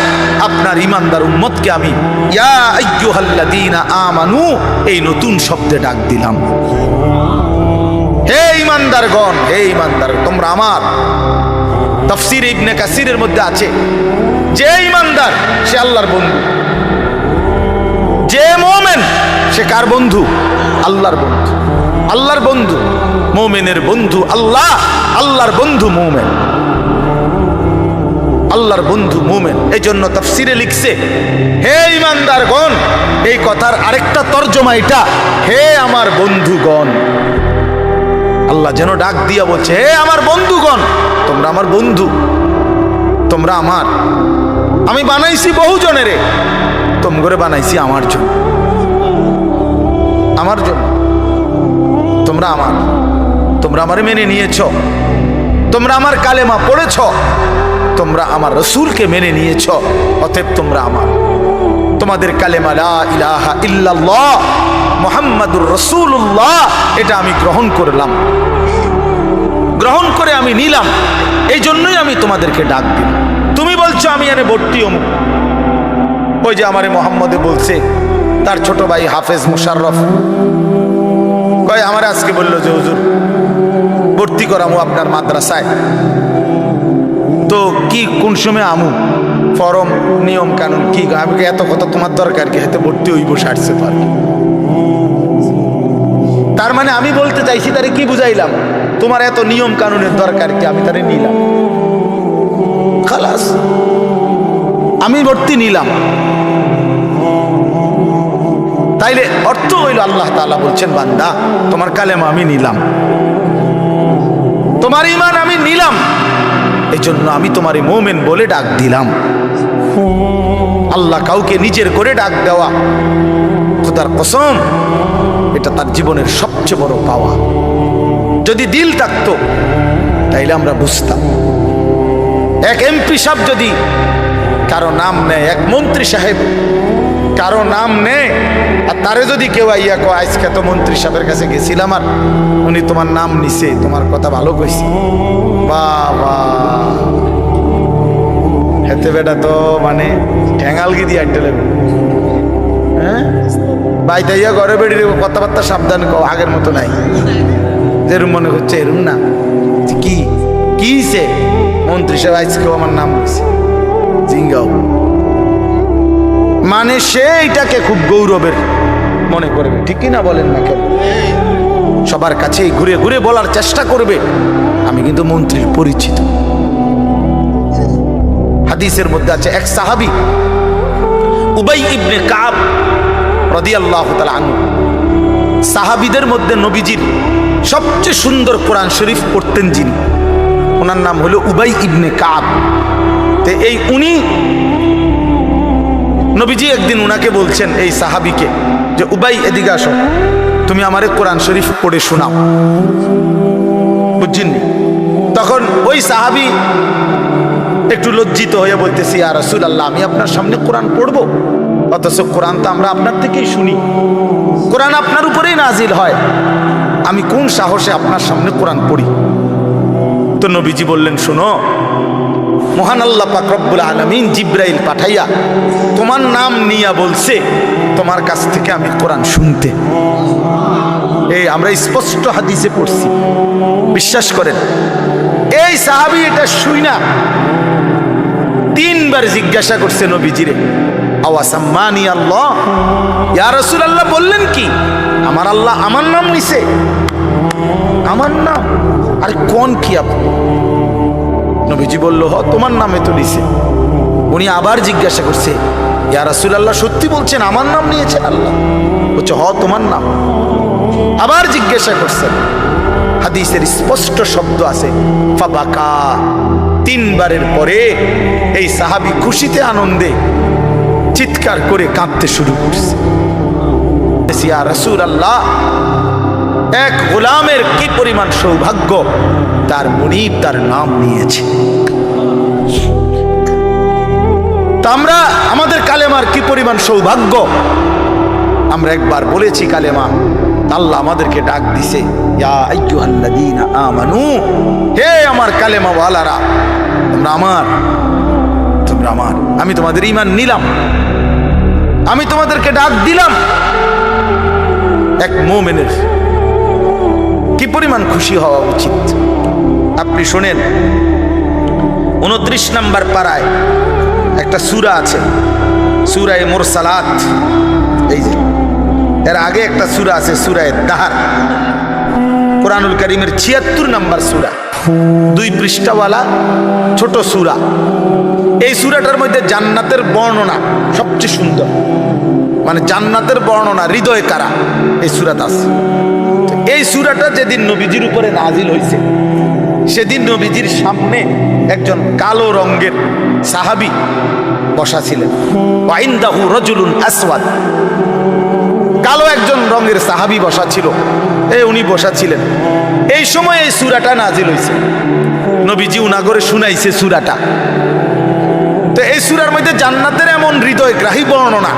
A: আপনার ইমানদার উম্মতকে আমি ইয়া আইয়ুহাল্লাযীনা আমানু এই নতুন শব্দে ডাক দিলাম। হে ইমানদারগণ, হে ইমানদার, তোমরা আমার। তাফসীর ইবনে কাসিরের মধ্যে আছে, যে ইমানদার সে আল্লাহর বন্ধু, যে মুমিন সে কার বন্ধু? আল্লাহর বন্ধু। আল্লাহর বন্ধু, মুমিনের বন্ধু আল্লাহ, আল্লাহর বন্ধু মুমিন, আল্লাহর বন্ধু মুমিন। এই জন্য তাফসীরে লিখছে, হে ইমানদারগণ, এই কথার আরেকটা তর্জমা এটা, হে আমার বন্ধুগণ। আল্লাহ যেন ডাক দিয়া বলছে, হে আমার বন্ধুগণ, তোমরা আমার বন্ধু, তোমরা আমার। আমি বানাইছি বহু জনেরে, তোমরা বানাইছি আমার জন্য, আমার জন্য। তোমরা আমার, তোমরা আমারে মেনে নিয়েছ, তোমরা আমার কালেমা পড়েছ, তোমরা আমার রাসূলকে মেনে নিয়েছ, অতএব তোমরা আমার। তোমাদের কালেমা লা ইলাহা ইল্লাল্লাহ মুহাম্মাদুর রাসূলুল্লাহ, এটা আমি গ্রহণ করলাম, গ্রহণ করে আমি নিলাম। এই জন্যই আমি তোমাদেরকে ডাক দিই। তুমি বলছো আমি এনে ভর্তি অমুক, ওই যে আমারে মোহাম্মদে বলছে, তার ছোট ভাই হাফেজ মুশাররফ কয়, আমার আজকে বললো যে হুজুর ভর্তি করামু আপনার মাদ্রাসায়, তো কি কোন সময় আমু, ফরম নিয়ম কানুন কি? আমি এত কথা তোমার দরকার কি? হাতে ভর্তি হইব, সারছে তো আর কি। তার মানে আমি বলতে চাইছি, তারে কি বুঝাইলাম, তোমার এত নিয়ম কানুনের দরকার কি? আমি তারে নিলাম, খালাস, আমি ভর্তি নিলাম। তাইলে অর্থ হইল, আল্লাহ তাআলা বলছেন, বান্দা তোমার কালেমা আমি নিলাম, তোমার ঈমান আমি নিলাম, এই জন্য আমি তোমারে মুমিন বলে ডাক দিলাম। আল্লাহ কাউকে নিজের করে ডাক দেওয়া, খোদার কসম, এটা তার জীবনের সবচেয়ে বড় পাওয়া। যদি দিল থাকতো তাইলে আমরা বুঝতাম। এক এমপি সাহেব যদি কারো নাম নেয়, এক মন্ত্রী সাহেব কারো নাম নেয়, আর তারে যদি কেউ আইয়া কয়, আজকে তো মন্ত্রী সাহেবের কাছে গেছিলাম আর উনি তোমার নাম নিছে, তোমার কথা ভালো কইছে, বাবা হেতে বেটা তো মানে ঠ্যাঙালগি দিয়ে আটটা লাগবে। হ্যাঁ, বাইতাইয়া ঘরে বেড়ে কথাবার্তা সাবধান কও, আগের মতো নাই। যেরম মনে করছে এরম না, কি কিছে মন্ত্রী সাহেব আজকেও আমার নাম নিছে, জিঙ্গাও, মানে সে এটাকে খুব গৌরবের মনে করবে, ঠিক কিনা বলেন না কেন? সবার কাছে ঘুরে ঘুরে বলার চেষ্টা করবে, আমি কিন্তু মন্ত্রীর পরিচিত। হাদিসের মধ্যে আছে, এক সাহাবী উবাই ইবনে কাব রাদিয়াল্লাহু তাআলা আনহু, সাহাবীদের মধ্যে নবীজির সবচেয়ে সুন্দর কোরআন শরীফ পড়তেন যিনি, ওনার নাম হলো উবাই ইবনে কাব। তো এই উনি, নবীজি একদিন উনাকে বলছেন, এই সাহাবীকে, যে উবাই এদিকে আসো, তুমি আমারে কোরআন শরীফ পড়ে শোনাও, বুঝছেননি? তখন ওই সাহাবী একটু লজ্জিত হয়ে বলতেছি, ইয়া রাসূলুল্লাহ, আমি আপনার সামনে কোরআন পড়বো, অথচ কোরআন তো আমরা আপনার থেকেই শুনি, কোরআন আপনার উপরেই নাজিল হয়, আমি কোন সাহসে আপনার সামনে কোরআন পড়ি? তো নবীজি বললেন, শোনো, মহান আল্লাহ পাক রব্বুল আলামিন জিব্রাইল পাঠাইয়া তোমার নাম নিয়া বলছে তোমার কাছ থেকে আমি কোরআন শুনতে। এই আমরা স্পষ্ট হাদিসে পড়ছি, বিশ্বাস করেন। এই সাহাবী এটা শুই না 3 বার জিজ্ঞাসা করছে নবীজিরে, আওয়াসাম্মানি আল্লাহ, ইয়া রাসূলুল্লাহ বললেন কি আমার আল্লাহ আমার নাম নিছে? আমার নাম? আরে কোন কি আপনি? নবীজি বলল, হ তোমার নামে তো নিছে। উনি আবার জিজ্ঞাসা করছে, ইয়া রাসূলুল্লাহ সত্যি বলছেন আমার নাম নিয়েছেন আল্লাহ? বলছে হ তোমার নাম। আবার জিজ্ঞাসা করছেন, হাদিসের স্পষ্ট শব্দ আছে ফাবাকা। তিনবারের পরে এই সাহাবী খুশিতে আনন্দে চিৎকার করে কাঁদতে শুরু করছে। ইয়া রাসূলুল্লাহ, এক গোলামের কি পরিমাণ সৌভাগ্য, তার মুনিব তার নাম নিয়েছে। তা আমরা আমাদের কালেমার কি পরিমাণ সৌভাগ্য। আমরা একবার বলেছি কালেমা, আল্লাহ আমাদেরকে ডাক দিছে, ইয়া আইয়ুহাল্লাযীনা আমানু, হে আমার কালেমা ওয়ালারা, তোমরা আমার, তোমরা আমার। আমি তোমাদের ঈমান নিলাম, আমি তোমাদেরকে ডাক দিলাম। এক মুমিনের কি পরিমাণ খুশি হওয়া উচিত। আপনি শোনেন, 29 নম্বর পারায় একটা সূরা আছে, সূরা মুরসালাত। এই যে এর আগে একটা সূরা আছে, সূরা দাহর, কোরআনুল কারীমের 76 নম্বর সূরা, 2 পৃষ্ঠাওয়ালা ছোট সূরা। এই সূরাটার মধ্যে জান্নাতের বর্ণনা সবচেয়ে সুন্দর, মানে জান্নাতের বর্ণনা হৃদয় কারা এই সূরাতে আছে। এই সূরাটা যেদিন নবীজির উপরে নাজিল হয়েছে, সেদিন নবীজির সামনে একজন কালো রঙের সাহাবী বসা ছিলেন। ওয়াইনদাহু রাজুলুন আসওয়াদ, কালো একজন রঙের সাহাবী বসা ছিল, উনি বসা ছিলেন। এই সময় এই সূরাটা নাজিল হয়েছে, নবীজি উনাগরে শুনাইছে সূরাটা। তো এই সূরার মধ্যে জান্নাতের এমন হৃদয়গ্রাহী বর্ণনা।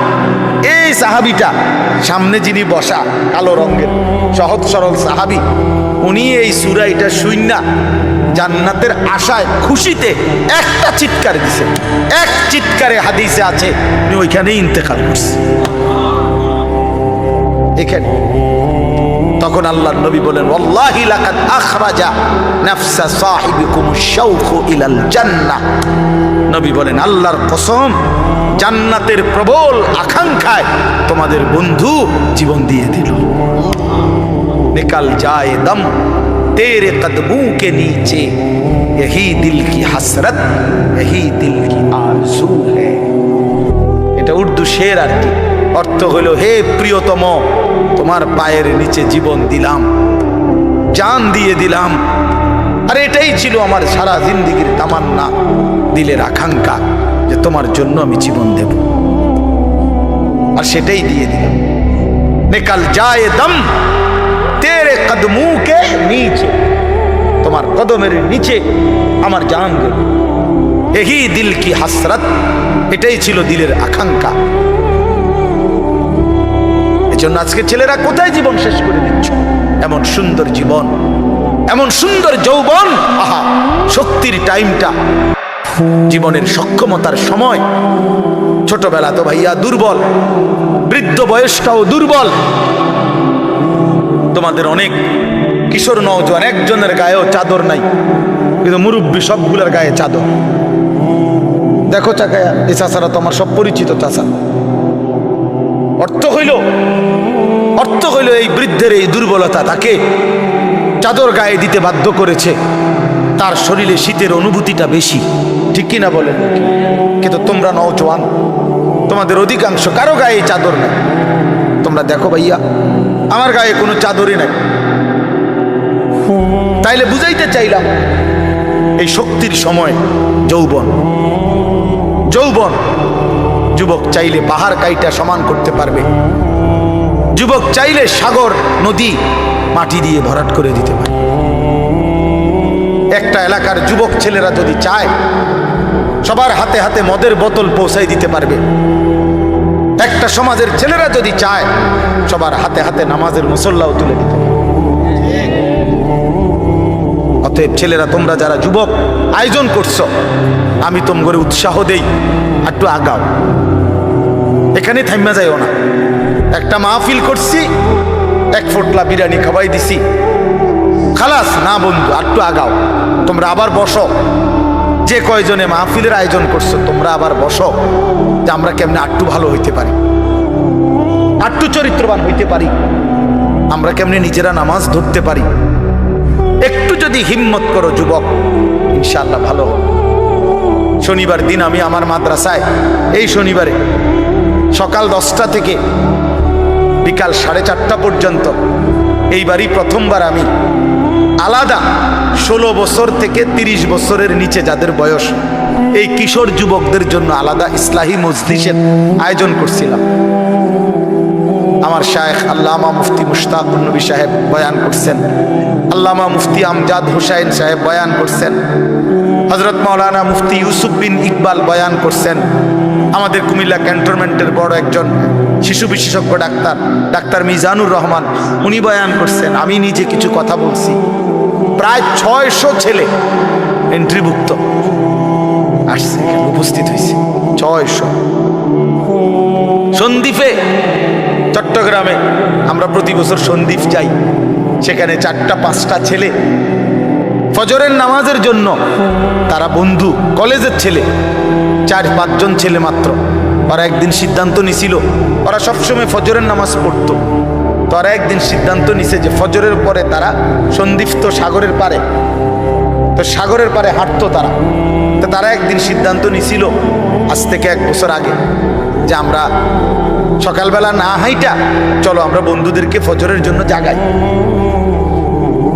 A: এই সাহাবীটা সামনে যিনি বসা কালো রঙের সহজ সরল সাহাবী, উনি এই সূরা এটা শুইনা জান্নাতের আশায় খুশিতে একটা চিৎকার দিছে। এক চিৎকারে হাদিসে আছে উনি ওইখানেই ইন্তেকাল করছে, এখানে। তখন আল্লাহর নবী বলেন, ওয়াল্লাহি লাকাদ আখরাজা নাফসা সাহিবিকুমুশ শাওকু ইলাল জান্নাহ। নবী বলেন, আল্লাহর কসম, জান্নাতের প্রবল আকাঙ্ক্ষায় তোমাদের বন্ধু জীবন দিয়ে দিল। নিকাল যায় দম তেরে কদমোं के नीचे, यही दिल की हसरत, यही दिल की आरज़ू है। এটা উর্দু শের আর কি। অর্থ হলো, হে প্রিয়তম, তোমার পায়ের নিচে জীবন দিলাম, জান দিয়ে দিলাম। আর এটাই ছিল আমার সারা জিন্দেগীর তামান্না, দিলের আকাঙ্ক্ষা, যে তোমার জন্য আমি জীবন দেব। আর সেটাই দিয়ে দিলাম। নিকাল যায় দম তেরে কদমোं के नीचे, তোমার কদমের নিচে আমার জান গেল। এই দিল কি হাসরত, এটাই ছিল দিলের আকাঙ্ক্ষা। এজন্য আজকে ছেলেরা কোথায় জীবন শেষ করে দিচ্ছ? এমন সুন্দর জীবন, এমন সুন্দর যৌবন, আহা, শক্তির টাইমটা, জীবনের সক্ষমতার সময়। ছোটবেলা তো ভাইয়া দুর্বল, বৃদ্ধ বয়সটাও দুর্বল। তোমাদের অনেক কিশোর নওজোয়ান একজনের গায়েও চাদর নাই, কিন্তু মুরব্বী সবগুলোর গায়ে চাদর। দেখো চাকায়া, এই চাচারা তো আমার সব পরিচিত চাচা। অর্থ হইল এই বৃদ্ধের এই দুর্বলতা তাকে চাদর গায়ে দিতে বাধ্য করেছে। তার শরীরে শীতের অনুভূতিটা বেশি, ঠিক কিনা বলেন? কিন্তু তোমরা নওজোয়ান, তোমাদের অধিকাংশ কারো গায়ে চাদর নাই। তোমরা দেখো ভাইয়া, আমার গায়ে কোনো চাদরই নাই। তাইলে বুঝাইতে চাইলাম, এই শক্তির সময় যৌবন। যৌবন, যুবক চাইলে পাহাড় কাইটা সমান করতে পারবে। যুবক চাইলে সাগর নদী মাটি দিয়ে ভরাট করে দিতে পারে। একটা এলাকার যুবক ছেলেরা যদি চায়, সবার হাতে হাতে মদের বোতল পৌঁছাই দিতে পারবে। একটা সমাজের ছেলেরা যদি চায়, সবার হাতে হাতে নামাজের মুসল্লাও তুলে দিতে পারবে। অতএব ছেলেরা, তোমরা যারা যুবক আয়োজন করছো, আমি তোমাদের উৎসাহ দেই, একটু আগাও, এখানে থাইমা যাইও না। একটা মাহফিল করছি, এক ফোটলা বিরিয়ানি খাওয়াই দিছি, খালাস না বন্ধু, একটু আগাও। তোমরা আবার বসো, যে কয়জনে মাহফিলের আয়োজন করছো, তোমরা আবার বসো, যে আমরা কেমনে আটটু ভালো হইতে পারি, আটটু চরিত্রবান হইতে পারি, আমরা কেমনে নিজেরা নামাজ ধরতে পারি। একটু যদি হিম্মত করো যুবক, ইনশাআল্লাহ ভালো হবে। শনিবার দিন আমি আমার মাদ্রাসায় এই শনিবারে সকাল 10টা থেকে বিকাল 4:30 পর্যন্ত এইবারই প্রথমবার আমি আলাদা 16 বছর থেকে 30 বছরের নিচে যাদের বয়স, এই কিশোর যুবকদের জন্য আলাদা ইসলাহি মজলিসের আয়োজন করছিলাম। আমার শায়েখ আল্লামা মুফতি মুশতাকুর নবী সাহেব বয়ান করছেন, আল্লামা মুফতি আমজাদ হোসাইন সাহেব বয়ান করছেন, হযরত মাওলানা মুফতি ইউসুফ বিন ইকবাল বয়ান করছেন, আমাদের কুমিল্লা ক্যান্টনমেন্টের বড় একজন শিশু বিশেষজ্ঞ ডাক্তার মিজানুর রহমান উনি বয়ান করছেন, আমি নিজে কিছু কথা বলছি। প্রায় 600 ছেলে এন্ট্রিভুক্ত আসছে, উপস্থিত হয়েছে 600। সন্দ্বীপে চট্টগ্রামে আমরা প্রতি বছর সন্দ্বীপ যাই, সেখানে 4টা-5টা ছেলে ফজরের নামাজের জন্য, তারা বন্ধু কলেজের ছেলে, 4-5 জন ছেলে মাত্র। ওরা একদিন সিদ্ধান্ত নিছিল, ওরা সবসময় ফজরের নামাজ পড়তো, তো ওরা একদিন সিদ্ধান্ত নিছে যে ফজরের পরে তারা সন্দ্বীপ তো সাগরের পারে, তো সাগরের পারে হাঁটতো তারা। তো তারা একদিন সিদ্ধান্ত নিছিল আজ থেকে 1 বছর আগে যে আমরা সকালবেলা না হাইটা চলো আমরা বন্ধুদেরকে ফজরের জন্য জাগাই,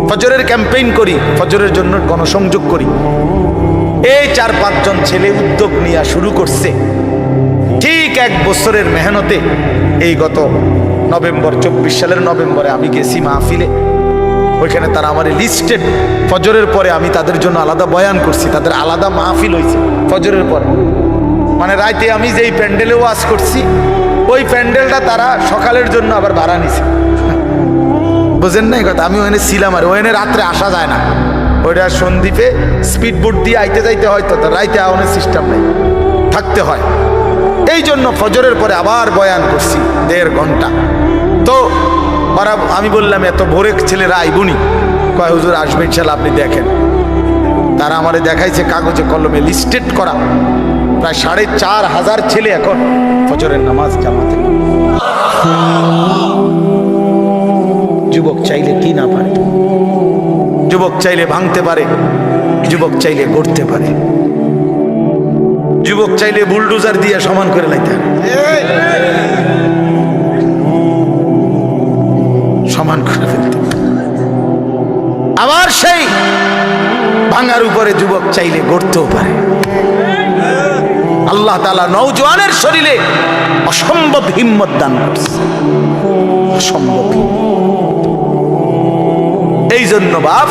A: ফজরের ক্যাম্পেইন করি, ফজরের জন্য গণসংযোগ করি। এই 4-5 জন ছেলে উদ্যোগ নিয়ে শুরু করছে। ঠিক 1 বছরের মেহনতে এই গত নভেম্বর, 24 সালের নভেম্বরে আমি গেছি মাহফিলে, ওইখানে তারা আমার লিস্টেড ফজরের পরে আমি তাদের জন্য আলাদা বয়ান করছি, তাদের আলাদা মাহফিল হয়েছে ফজরের পরে। মানে রাইতে আমি যেই প্যান্ডেলে ওয়াজ করছি ওই প্যান্ডেলটা তারা সকালের জন্য আবার ভাড়া নিছে। বুঝেন না এই কথা? আমি ওখানে ছিলাম, আর ওখানে রাত্রে আসা যায় না, ওইটা সন্দ্বীপে স্পিড বোট দিয়ে আইতে যাইতে হয়, তো রাইতে আওয়ানোর সিস্টেম নেই, থাকতে হয়। এই জন্য ফজরের পরে আবার বয়ান করছি 1.5 ঘন্টা। তো ওরা, আমি বললাম এত ভোরে ছেলেরা আইবুনি, কয় হুজুর আসবে ইনশাল্লাহ, আপনি দেখেন। তারা আমারে দেখাইছে কাগজে কলমে লিস্টেড করা প্রায় 4,500 ছেলে এখন ফজরের নামাজ জামাতে। যুবক চাইলে কি না পারে, যুবক চাইলে ভাঙতে পারে, যুবক চাইলে গড়তে পারে, যুবক চাইলে বুলডোজার দিয়ে সমান করে লাইতে সমান করে ফেলতে। আবার সেই ভাঙার উপরে যুবক চাইলে গড়তেও পারে। আল্লাহ তাআলা নওজোয়ানের শরীরে অসম্ভব হিম্মত দান করছে, অসম্ভব। এই জন্য বাপ,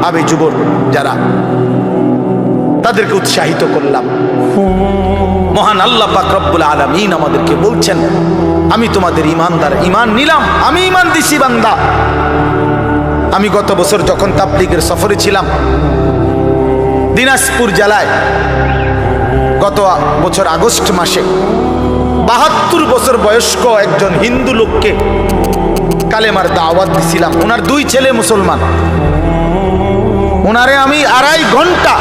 A: আমি যুবক যারা তাদেরকে উৎসাহিত করলাম। মহান আল্লাহ পাক রব্বুল আলামিন আমাদেরকে বলছেন, আমি তোমাদের ইমানদার, ইমান নিলাম, আমি ইমান দিছি বান্দা। আমি গত বছর যখন তাবলীগের সফরে ছিলাম দিনাজপুর জেলায়, গত বছর আগস্ট মাসে 72 বছর বয়স্ক একজন হিন্দু লোককে কালেমার দাওয়াত দিছিলাম। ওনার 2 ছেলে মুসলমান, ওনারে আমি 2.5 ঘন্টা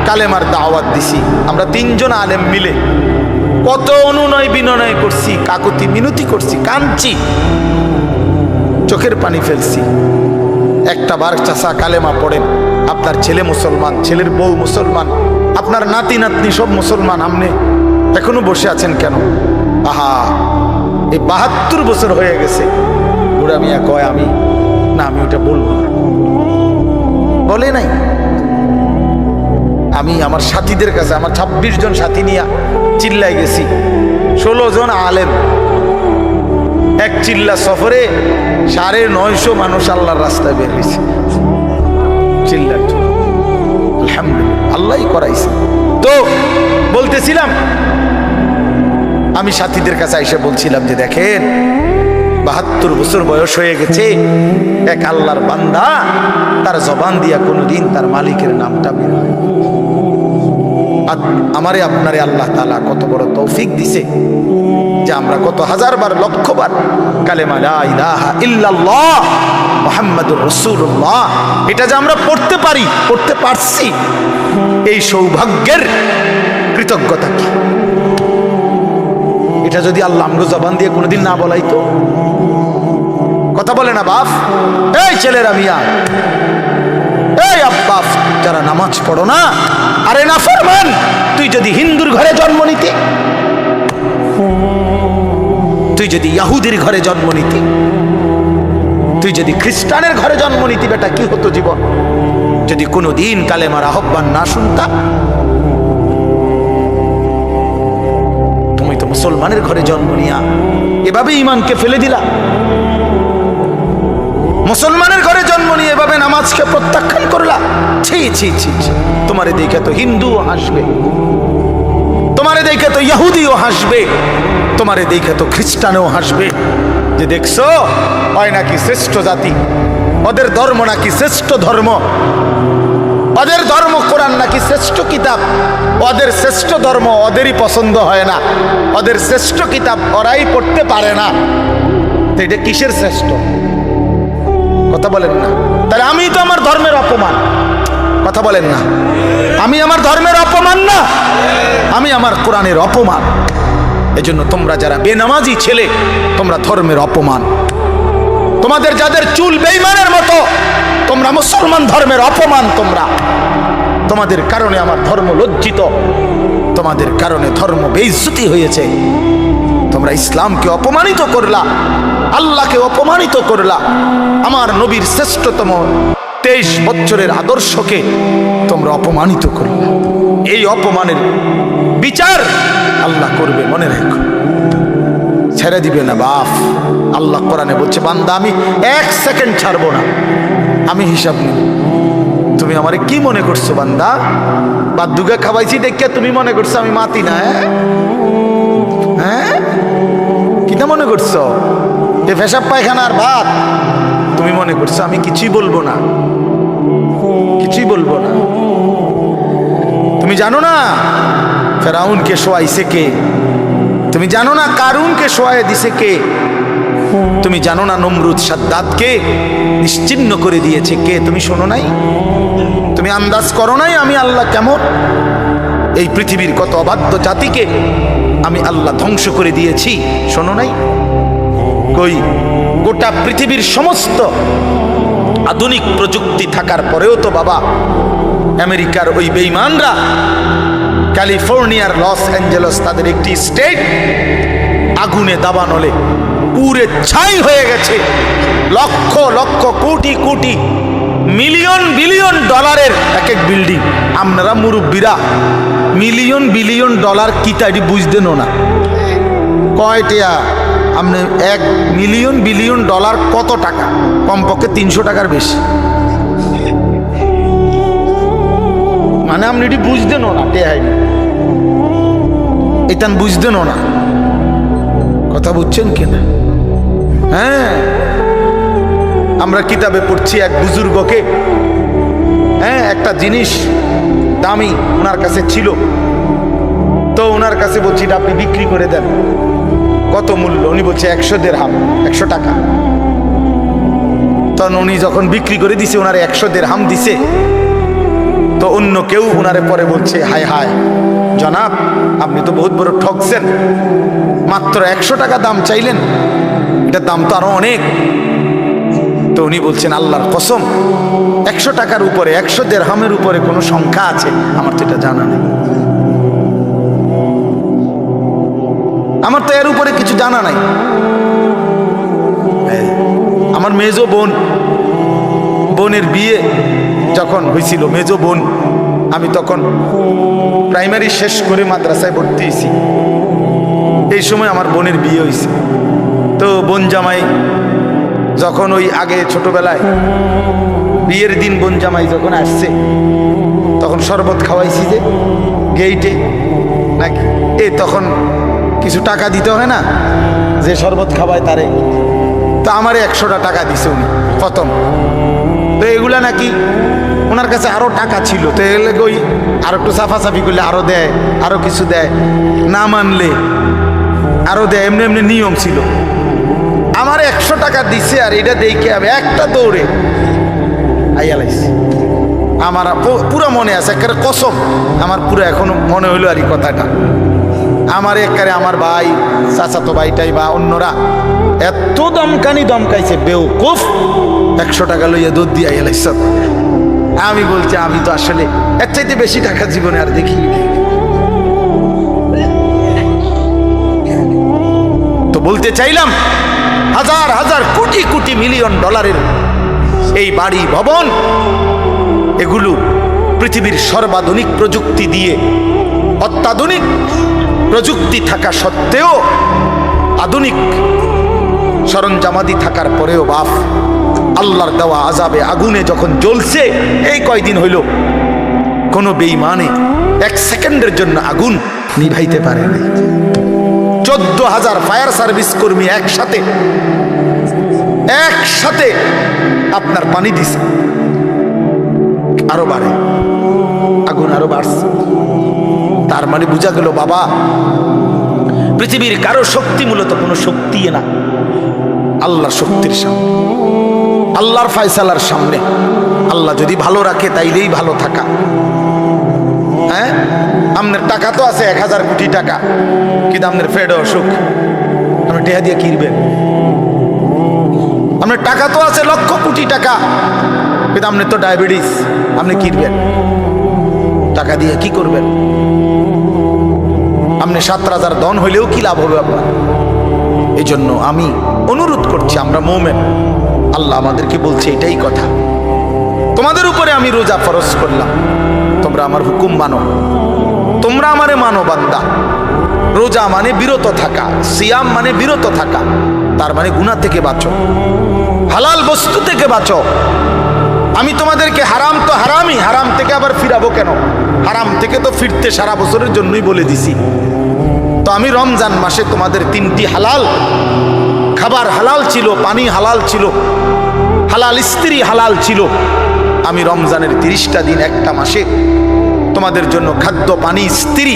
A: কালেমার দাওয়াত দিছি। আমরা 3 জন আলেম মিলে কত অনুনয় বিনয় করছি, কাকুতি মিনতি করছি, কাঁদছি, চোখের পানি ফেলছি। একটা বার চাচা কালেমা পড়েন, আপনার ছেলে মুসলমান, ছেলের বউ মুসলমান, আপনার নাতি নাতনি সব মুসলমান, আপনি এখনো বসে আছেন কেন? আহা, এই 72 বছর হয়ে গেছে। বুড়া মিয়া কয়, আমি ওটা বলবো না, বলে নাই। আমি আমার সাথীদের কাছে, আমার 26 জন সাথী নিয়ে চিল্লাই গেছি, 16 জন আলেম, এক চিল্লা সফরে 950 মানুষ আল্লাহর রাস্তায় বের হয়েছে চিল্লার জন্য। আলহামদুলিল্লাহ, আল্লাহই করাইছে। তো বলতেছিলাম, আমি সাথীদের কাছে এসে বলছিলাম যে দেখেন, 72 বছর বয়স হয়ে গেছে, এক আল্লাহর বান্দা, তার জবান দিয়া কোনোদিন তার মালিকের নামটা বের হয়। আমারে আপনারে আল্লাহ তাআলা কত বড় তৌফিক দিছে যে আমরা কত 1000 বার, 1,00,000 বার কালেমা লা ইলাহা ইল্লাল্লাহ মুহাম্মাদুর রাসূলুল্লাহ এটা যে আমরা পড়তে পারি, পড়তে পারছি, এই সৌভাগ্যের কৃতজ্ঞতা কি? এটা যদি আল্লাহ আমগো জবান দিয়ে কোনোদিন না বলাইতো, কথা বলে না বাপ, এই ছেলেরা মিয়া, এই আব্বাস যারা নামাজ পড়ো না, আরে না ফরমান, তুই যদি হিন্দুর ঘরে জন্ম নিতি, তুই যদি ইহুদির ঘরে জন্ম নিতি, তুই যদি খ্রিস্টানের ঘরে জন্ম নিতি, বেটা কি হতো জীবন? যদি কোনো দিন কালেমার আহ্বান না শুনতা। তুমি তো মুসলমানের ঘরে জন্ম নিয়া এভাবে ইমানকে ফেলে দিলা। মুসলমানের ঘরে জন্ম নিয়ে এভাবে নামাজকে প্রত্যাখ্যান করলা। ছি ছি ছি ছি। তোমারে দেখে তো হিন্দুও হাসবে, তোমারে দেখে তো ইহুদিও হাসবে, তোমারে দেখে তো খ্রিস্টানও হাসবে, যে দেখছো হয় নাকি শ্রেষ্ঠ জাতি, ওদের ধর্ম নাকি শ্রেষ্ঠ ধর্ম, ওদের ধর্ম কোরআন নাকি শ্রেষ্ঠ কিতাব, ওদের শ্রেষ্ঠ ধর্ম ওদেরই পছন্দ হয় না, ওদের শ্রেষ্ঠ কিতাব ওরাই পড়তে পারে না। তো এটা কিসের শ্রেষ্ঠ? কথা বলেন না। তাহলে আমি তো আমার ধর্মের অপমান। কথা বলেন না, আমি আমার ধর্মের অপমান না, আমি আমার কোরআনের অপমান। এজন্য তোমরা যারা বেনামাজি ছেলে, তোমরা ধর্মের অপমান। তোমাদের যাদের চুল বেঈমানের মতো, তোমরা মুসলমান ধর্মের অপমান। তোমরা, তোমাদের কারণে আমার ধর্ম লজ্জিত, তোমাদের কারণে ধর্ম বেইজ্জতি হয়েছে। তোমরা ইসলামকে অপমানিত করলা, আল্লাহকে অপমানিত করলা, আমার নবীর শ্রেষ্ঠতম 23 বছরের আদর্শকে তোমরা অপমানিত করলা। এই অপমানের বিচার আল্লাহ করবে, মনে রেখো। ছেড়ে দিবে না বাপ। আল্লাহ কোরআনে বলছে, বান্দা আমি 1 সেকেন্ড ছাড়বো না, আমি হিসাব নিব। তুমি আমারে কি মনে করছো বান্দা? বাদ দুগা খাওয়াইছি দেখে তুমি মনে করছো আমি মাতি না? হ্যাঁ, কিটা মনে করছো? এ পেশাব পায়খানার ভাত তুমি মনে করছো আমি কিছুই বলবো না, কিছুই বলবো না। তুমি জানো না ফেরাউনকে শোয়াইছে কে? তুমি জানো না কারুনকে শোয়াই দিছে কে? তুমি জানো না নমরুদ সাদ্দাতকে নিশ্চিহ্ন করে দিয়েছে কে? তুমি শোনো নাই? তুমি আন্দাজ করো নাই আমি আল্লাহ কেমন? এই পৃথিবীর কত অবাধ্য জাতিকে আমি আল্লাহ ধ্বংস করে দিয়েছি, শোনো নাই? কই, গোটা পৃথিবীর সমস্ত আধুনিক প্রযুক্তি থাকার পরেও তো বাবা আমেরিকার ওই বেঈমানরা, ক্যালিফোর্নিয়ার লস অ্যাঞ্জেলস তাদের একটি স্টেট আগুনে দাবানলে পুরে ছাই হয়ে গেছে। লক্ষ লক্ষ কোটি কোটি মিলিয়ন বিলিয়ন ডলারের এক এক বিল্ডিং। আপনারা মুরব্বীরা মিলিয়ন বিলিয়ন ডলার কি তাই বুঝতেন না? কয়টা আপনি 1 মিলিয়ন বিলিয়ন ডলার কত টাকা? কমপক্ষে 300 টাকার বেশি। মানে আপনি এটি বুঝতেন না, টেহাই এটা বুঝতেন না। কথা বুঝছেন কিনা? হ্যাঁ, আমরা কিতাবে পড়ছি এক বুজুর্গকে, হ্যাঁ, একটা জিনিস দামি ওনার কাছে ছিল, তো ওনার কাছে বলছি এটা আপনি বিক্রি করে দেন। কত মূল্য? উনি বলছে 100 দিরহাম, 100 টাকা। তখন উনি যখন বিক্রি করে দিছে, ওনারে 100 দিরহাম দিছে। তো অন্য কেউ ওনারে পরে বলছে, হায় হায় জনাব, আপনি তো বহুত বড় ঠকছেন, মাত্র 100 টাকা দাম চাইলেন, এটার দাম তো আরো অনেক। তো উনি বলছেন, আল্লাহর কসম 100 টাকার উপরে, 100 দিরহামের উপরে কোনো সংখ্যা আছে? আমার তো এটা জানা নেই, আমার তো এর উপরে কিছু জানা নাই। আমার মেজো বোনের বিয়ে যখন হয়েছিল, মেজো বোন, আমি তখন প্রাইমারি শেষ করে মাদ্রাসায় ভর্তি হয়েছি। এই সময় আমার বোনের বিয়ে হয়েছে। তো বোন জামাই যখন ওই আগে ছোটবেলায় বিয়ের দিন বোন জামাই যখন আসছে, তখন শরবত খাওয়াইছি যে গেইটে নাকি, তখন কিছু টাকা দিতে হয় না, যে শরবত খাওয়ায় তারে। তো আমারে 100টা টাকা দিছে উনি প্রথম। তো এগুলা নাকি ওনার কাছে আরো টাকা ছিল, তো এগুলো ওই আরো একটু সাফাসাফি করলে আরো দেয়, আরো কিছু দেয়, না মানলে আরো দেয়, এমনি এমনি নিয়ম ছিল। আমার 100 টাকা দিছে, আর এটা দেখে আমি একটা দৌড়ে আইয়ালাইছি। আমার পুরো মনে আছে, একটা কসম আমার পুরো এখনো মনে হইলো আর এই কথাটা। আমার একারে আমার ভাই চাচাতো ভাইটাই বা অন্যরা এত দমকাইছে বেউকুফ, 100 টাকা লইয়া দুধ দিয়া এলাইছ। আমি বলছি আমি তো আসলে এর চাইতে বেশি টাকা জীবনে আর দেখি। তো বলতে চাইলাম হাজার হাজার কোটি কোটি মিলিয়ন ডলারের এই বাড়ি ভবন, এগুলো পৃথিবীর সর্বাধুনিক প্রযুক্তি দিয়ে, অত্যাধুনিক প্রযুক্তি থাকা সত্ত্বেও, আধুনিক সরঞ্জামাদি থাকার পরেও বাপ আল্লাহর দেওয়া আযাবে আগুনে যখন জ্বলছে, এই কয়দিন হইল কোনো বেঈমানে 1 সেকেন্ডের জন্য আগুন নিভাইতে পারে নাই। 14,000 ফায়ার সার্ভিস কর্মী একসাথে আপনার পানি দিছে, আরো বাড়ে, আগুন আরো বাড়ছে। তার মানে বোঝা গেল বাবা, পৃথিবীর কারো শক্তি মূলত কোনো শক্তি না, আল্লাহর শক্তির সামনে, আল্লাহর ফয়সালার সামনে। আল্লাহ যদি ভালো রাখে তাইলেই ভালো থাকা। হ্যাঁ, আপনার টাকা তো আছে 1000 কোটি টাকা, কিন্তু আপনার ফেড অসুখ, আপনি টেহা দিয়ে কিনবেন। আপনার টাকা তো আছে লক্ষ কোটি টাকা, কিন্তু আপনার তো ডায়াবেটিস, আপনি কিনবেন টাকা দিয়ে কি করবেন? আপনি 7 রাজার দন হইলেও কি লাভ হবে আপনার? এই জন্য আমি অনুরোধ করছি, আমরা মুমিন, আল্লাহ আমাদেরকে বলছে এটাই কথা, তোমাদের উপরে আমি রোজা ফরজ করলাম, তোমরা আমার হুকুম মানো, তোমরা আমারে মানো বান্দা। রোজা মানে বিরত থাকা, সিয়াম মানে বিরত থাকা, তার মানে গুনাহ থেকে বাঁচো, হালাল বস্তু থেকে বাঁচো। আমি তোমাদেরকে হারাম তো হারামই, হারাম থেকে আবার ফিরাবো কেন? হারাম থেকে তো ফিরতে সারা বছরের জন্যই বলে দিছি। তো আমি রমজান মাসে তোমাদের 3টি হালাল খাবার হালাল ছিল, পানি হালাল ছিল, হালাল স্ত্রী হালাল ছিল। আমি রমজানের 30টা দিন, একটা মাসে তোমাদের জন্য খাদ্য, পানি, স্ত্রী,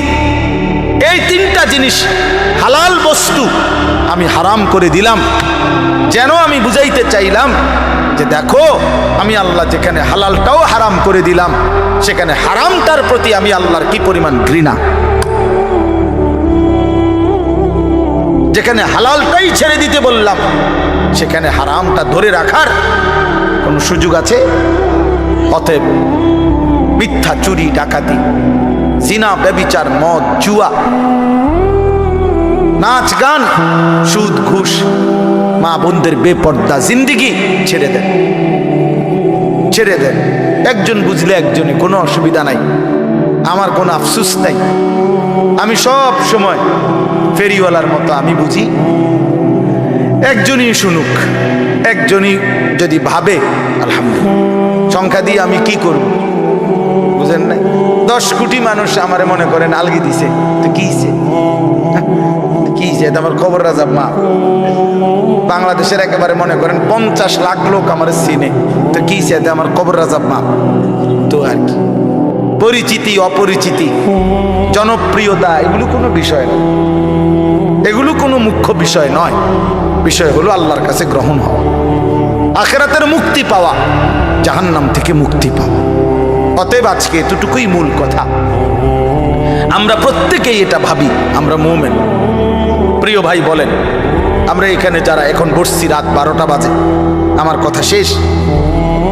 A: এই 3টা জিনিস হালাল বস্তু আমি হারাম করে দিলাম। যেন আমি বুঝাইতে চাইলাম যে দেখো, আমি আল্লাহ যেখানে হালালটাও হারাম করে দিলাম, সেখানে হারামটার প্রতি আমি আল্লাহর কি পরিমাণ ঘৃণা। যেখানে হালালটাই ছেড়ে দিতে বললাম, সেখানে হারামটা ধরে রাখার কোন সুযোগ আছে? অতএব মিথ্যা, চুরি, ডাকাতি, জিনা, ব্যভিচার, মদ, জুয়া, নাচ গান, সুদ, ঘুষ, মা বোনদের বেপর্দা জিন্দিগি ছেড়ে দেন, ছেড়ে দেন। একজন বুঝলে একজনই, কোনো অসুবিধা নাই, আমার কোনো আফসোস নাই। আমি সব সময় ফেরিওয়ালার মতো আমি বুঝি, একজনই শুনুক, একজনই যদি ভাবে আলহামদুলিল্লাহ, সংখ্যা দিয়ে আমি কি করব? বুঝেন নাই? 10 কোটি মানুষ আমারে মনে করেন আলগি দিছে, তো কি কি আমার খবর রাজা মা। বাংলাদেশের একেবারে মনে করেন 50 লাখ লোক আমার চিনে, তো কি আমার খবর রাজা মা। তো আর কি, পরিচিতি, অপরিচিতি, জনপ্রিয়তা, এগুলো কোনো বিষয় না, এগুলো কোনো মুখ্য বিষয় নয়। বিষয় হলো আল্লাহর কাছে গ্রহণ হওয়া, আখিরাতের মুক্তি পাওয়া, জাহান্নাম থেকে মুক্তি পাওয়া। অতএব আজকে এতটুকুই মূল কথা। আমরা প্রত্যেকেই এটা ভাবি, আমরা মুমিন। প্রিয় ভাই বলেন, আমরা এখানে যারা এখন বসছি, রাত 12টা বাজে, আমার কথা শেষ,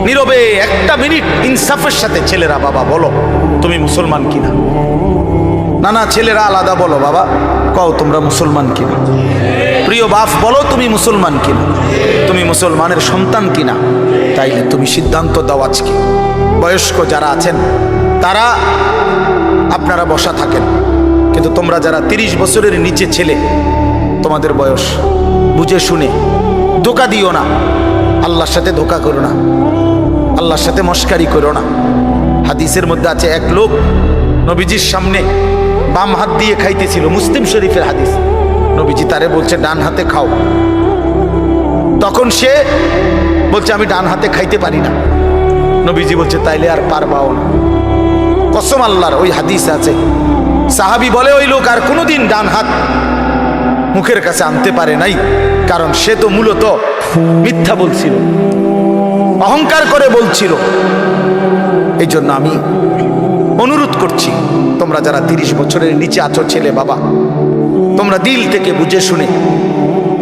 A: নীরবে 1টা মিনিট ইনসাফের সাথে ছেলেরা, বাবা বলো তুমি মুসলমান কিনা? না না, ছেলেরা আলাদা বলো, বাবা কও তোমরা মুসলমান কিনা? প্রিয় বাপ বলো তুমি মুসলমান কিনা? তুমি মুসলমানের সন্তান কিনা? তাইলে তুমি সিদ্ধান্ত দাও আজকে। বয়স্ক যারা আছেন তারা আপনারা বসা থাকেন, কিন্তু তোমরা যারা 30 বছরের নিচে ছেলে, তোমাদের বয়স, বুঝে শুনে ধোঁকা দিও না, আল্লাহর সাথে ধোঁকা করো না, আল্লাহর সাথে মস্কারি করো না। হাদিসের মধ্যে আছে, এক লোক নবীজির সামনে বাম হাত দিয়ে খাইতেছিল, মুসলিম শরীফের হাদিস। নবীজি তারে বলছে ডান হাতে খাও, তখন সে বলছে আমি ডান হাতে খাইতে পারি না। নবীজি বলছে তাইলে আর পারবাও না। কসম আল্লাহর, ওই হাদিস আছে, সাহাবী বলে ওই লোক আর কোনোদিন ডান হাত মুখের কাছে আনতে পারে নাই, কারণ সে তো মূলত মিথ্যা বলছিল, অহংকার করে বলছিল। এই জন্য আমি অনুরোধ করছি, তোমরা যারা 30 বছরের নিচে আছো ছেলে বাবা, তোমরা দিল থেকে বুঝে শুনে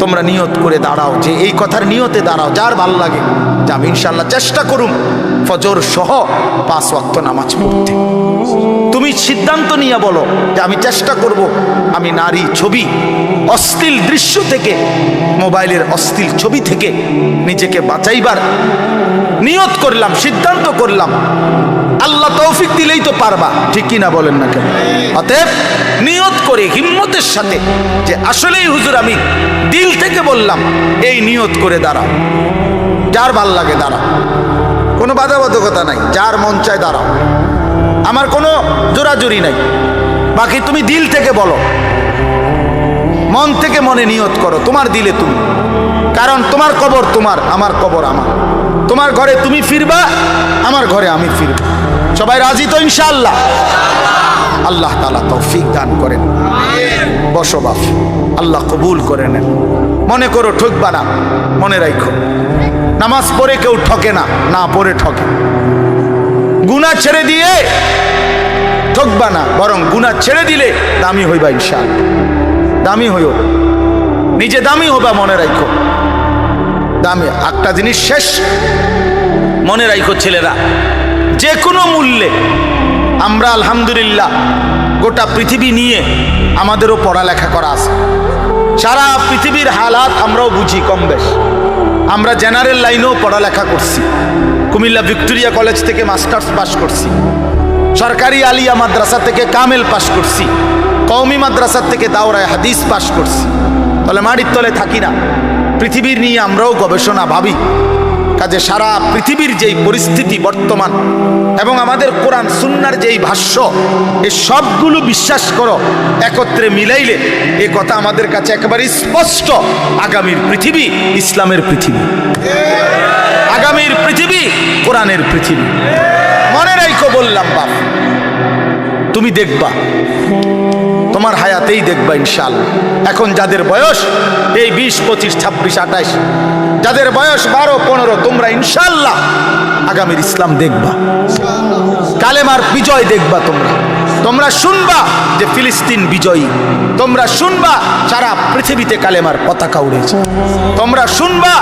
A: তোমরা নিয়ত করে দাঁড়াও, যে এই কথার নিয়তে দাঁড়াও, যার ভাল লাগে যে আমি ইনশাল্লাহ চেষ্টা করুম ফজর সহ 5 ওয়াক্ত নামাজ পড়তে। তুমি সিদ্ধান্ত নিয়ে বলো যে আমি চেষ্টা করব, আমি নারী ছবি, অশ্লীল দৃশ্য থেকে, মোবাইলের অশ্লীল ছবি থেকে নিজেকে বাঁচাইবার নিয়ত করলাম, সিদ্ধান্ত করলাম। আল্লাহ তৌফিক দিলেই তো পারবা, ঠিক কি না বলেন না কেন? অতএব নিয়ত করে হিম্মতের সাথে যে আসলেই হুজুর আমি দিল থেকে বললাম, এই নিয়ত করে দাঁড়াও, যার ভাল লাগে দাঁড়াও, কোনো বাধাবাধকতা নাই, যার মন চায় দাঁড়াও, আমার কোনো জোরাজুরি নাই। বাকি তুমি দিল থেকে বলো, মন থেকে মনে নিয়ত করো, তোমার দিলে তুমি, কারণ তোমার কবর তোমার, আমার কবর আমার, তোমার ঘরে তুমি ফিরবা, আমার ঘরে আমি ফিরব। সবাই রাজি তো ইনশাআল্লাহ? আল্লাহ তাআলা তৌফিক দান করেন। বসো বাপ, আল্লাহ কবুল করে নেন। মনে করো ঠকবা না, মনে রাখো নামাজ পড়ে কেউ ঠকে না, না পড়ে ঠকে। গুনাহ ছেড়ে দিয়ে ঠকবা না, বরং গুনাহ ছেড়ে দিলে দামি হইবা ইনশাআল্লাহ। দামি হইও, নিজে দামি হবা, মনে রাখো দামি। একটা জিনিস শেষ মনে রাখো ছেলেরা, যে কোনো মূল্যে আমরা আলহামদুলিল্লাহ গোটা পৃথিবী নিয়ে আমাদেরও পড়ালেখা করা আছে, সারা পৃথিবীর হালাত আমরাও বুঝি কম বেশ। আমরা জেনারেল লাইনেও পড়ালেখা করছি, কুমিল্লা ভিক্টোরিয়া কলেজ থেকে মাস্টার্স পাস করছি, সরকারি আলিয়া মাদ্রাসা থেকে কামেল পাস করছি, কওমি মাদ্রাসা থেকে দাওরায়ে হাদিস পাস করছি। তাহলে মাটির তলে থাকি না, পৃথিবীর নিয়ে আমরাও গবেষণা ভাবি। কাজে সারা পৃথিবীর যেই পরিস্থিতি বর্তমান এবং আমাদের কোরআন সুন্নাহর যেই ভাষ্য, এই সবগুলো বিশ্বাস করো, একত্রে মিলাইলে এ কথা আমাদের কাছে একেবারে স্পষ্ট। আগামীর পৃথিবী ইসলামের পৃথিবী, আগামীর পৃথিবী কোরআনের পৃথিবী। মনে রাখো বললাম বাপ, তুমি দেখবা, তোমার হায়াতেই দেখবা ইনশাআল্লাহ। এখন যাদের বয়স এই 20, 25, 26, 28, যাদের বয়স 12, 15, তোমরা ইনশাআল্লাহ আগামীর ইসলাম দেখবা, কালেমার বিজয় দেখবা। তোমরা শুনবা যে ফিলিস্তিন বিজয়ী, তোমরা শুনবা সারা পৃথিবীতে কালেমার পতাকা উড়েছে, তোমরা শুনবা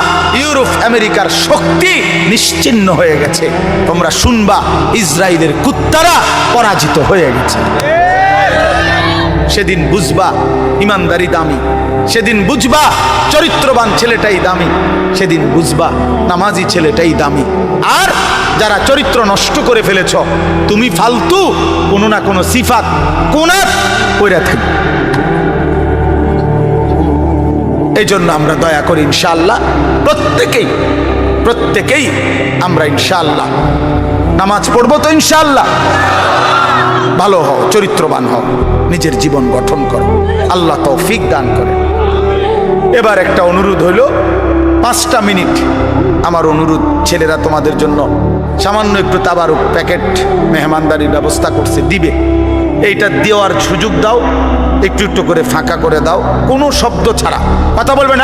A: ইউরোপ আমেরিকার শক্তি নিশ্চিহ্ন হয়ে গেছে, তোমরা শুনবা ইসরায়েলের কুত্তারা পরাজিত হয়ে গেছে। সেদিন বুঝবা ইমানদারি দামি, সেদিন বুঝবা চরিত্রবান ছেলেটাই দামি, সেদিন বুঝবা নামাজি ছেলেটাই দামি। আর যারা চরিত্র নষ্ট করে ফেলেছ, তুমি ফালতু কোনো না কোনো সিফাত কোনাত কইরা থাকবে। এই জন্য আমরা দয়া করি ইনশাআল্লাহ প্রত্যেকেই আমরা ইনশাআল্লাহ নামাজ পড়বো তো ইনশাআল্লাহ। ভালো হও, চরিত্রবান হও, নিজের জীবন গঠন করো, আল্লাহ তৌফিক দান করে। এবার একটা অনুরোধ হইল, 5টা মিনিট আমার অনুরোধ, ছেলেরা তোমাদের জন্য সামান্য একটু তাবারুক প্যাকেট মেহমানদারির ব্যবস্থা করছে, দিবে। এইটা দেওয়ার সুযোগ দাও, একটু একটু করে ফাঁকা করে দাও, কোনো শব্দ ছাড়া কথা বলবেন।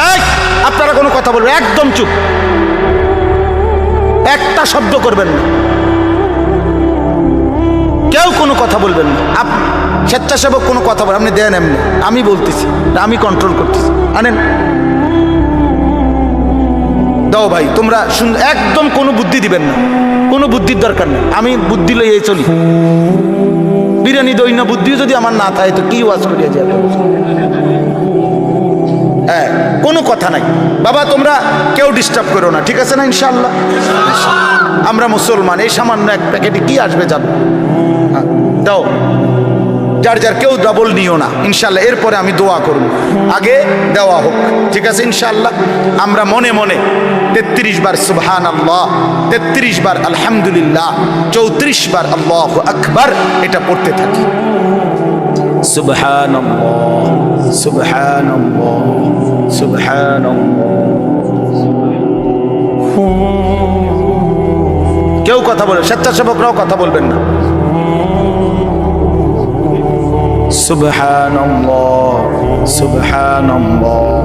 A: আপনারা কোনো কথা বলবেন, একদম চুপ, একটা শব্দ করবেন না, কেউ কোনো কথা বলবেন না। স্বেচ্ছাসেবক কোনো কথা বলেন, আপনি দেন এমনি, আমি বলতেছি, আমি কন্ট্রোল করতেছি, আনেন দাও ভাই। তোমরা একদম কোনো বুদ্ধি দিবেন না, কোনো বুদ্ধির দরকার নেই, আমি বুদ্ধি লইয়ে চলি। বিরিয়ানি দই না বুদ্ধিও যদি আমার না থাকে তো কি ওয়াজ করিয়া যাবে? হ্যাঁ, কোনো কথা নাই বাবা, তোমরা কেউ ডিস্টার্ব করো না, ঠিক আছে না? ইনশাআল্লাহ আমরা মুসলমান, এই সামান্য এক প্যাকেটে কি আসবে যাবে? দাও, যার যার কেউ ডাবল নিও না ইনশাআল্লাহ। এরপরে আমি দোয়া করব, আগে দেওয়া হোক, ঠিক আছে ইনশাআল্লাহ। আমরা মনে মনে 33 বার সুবহানাল্লাহ, 33 বার আলহামদুলিল্লাহ, 34 বার আল্লাহু আকবার এটা পড়তে থাকি। সুবহানাল্লাহ সুবহানাল্লাহ সুবহানাল্লাহ। কেউ কথা বলে, স্বেচ্ছাসেবকরাও কথা বলবেন না। সুবহানাল্লাহ সুবহানাল্লাহ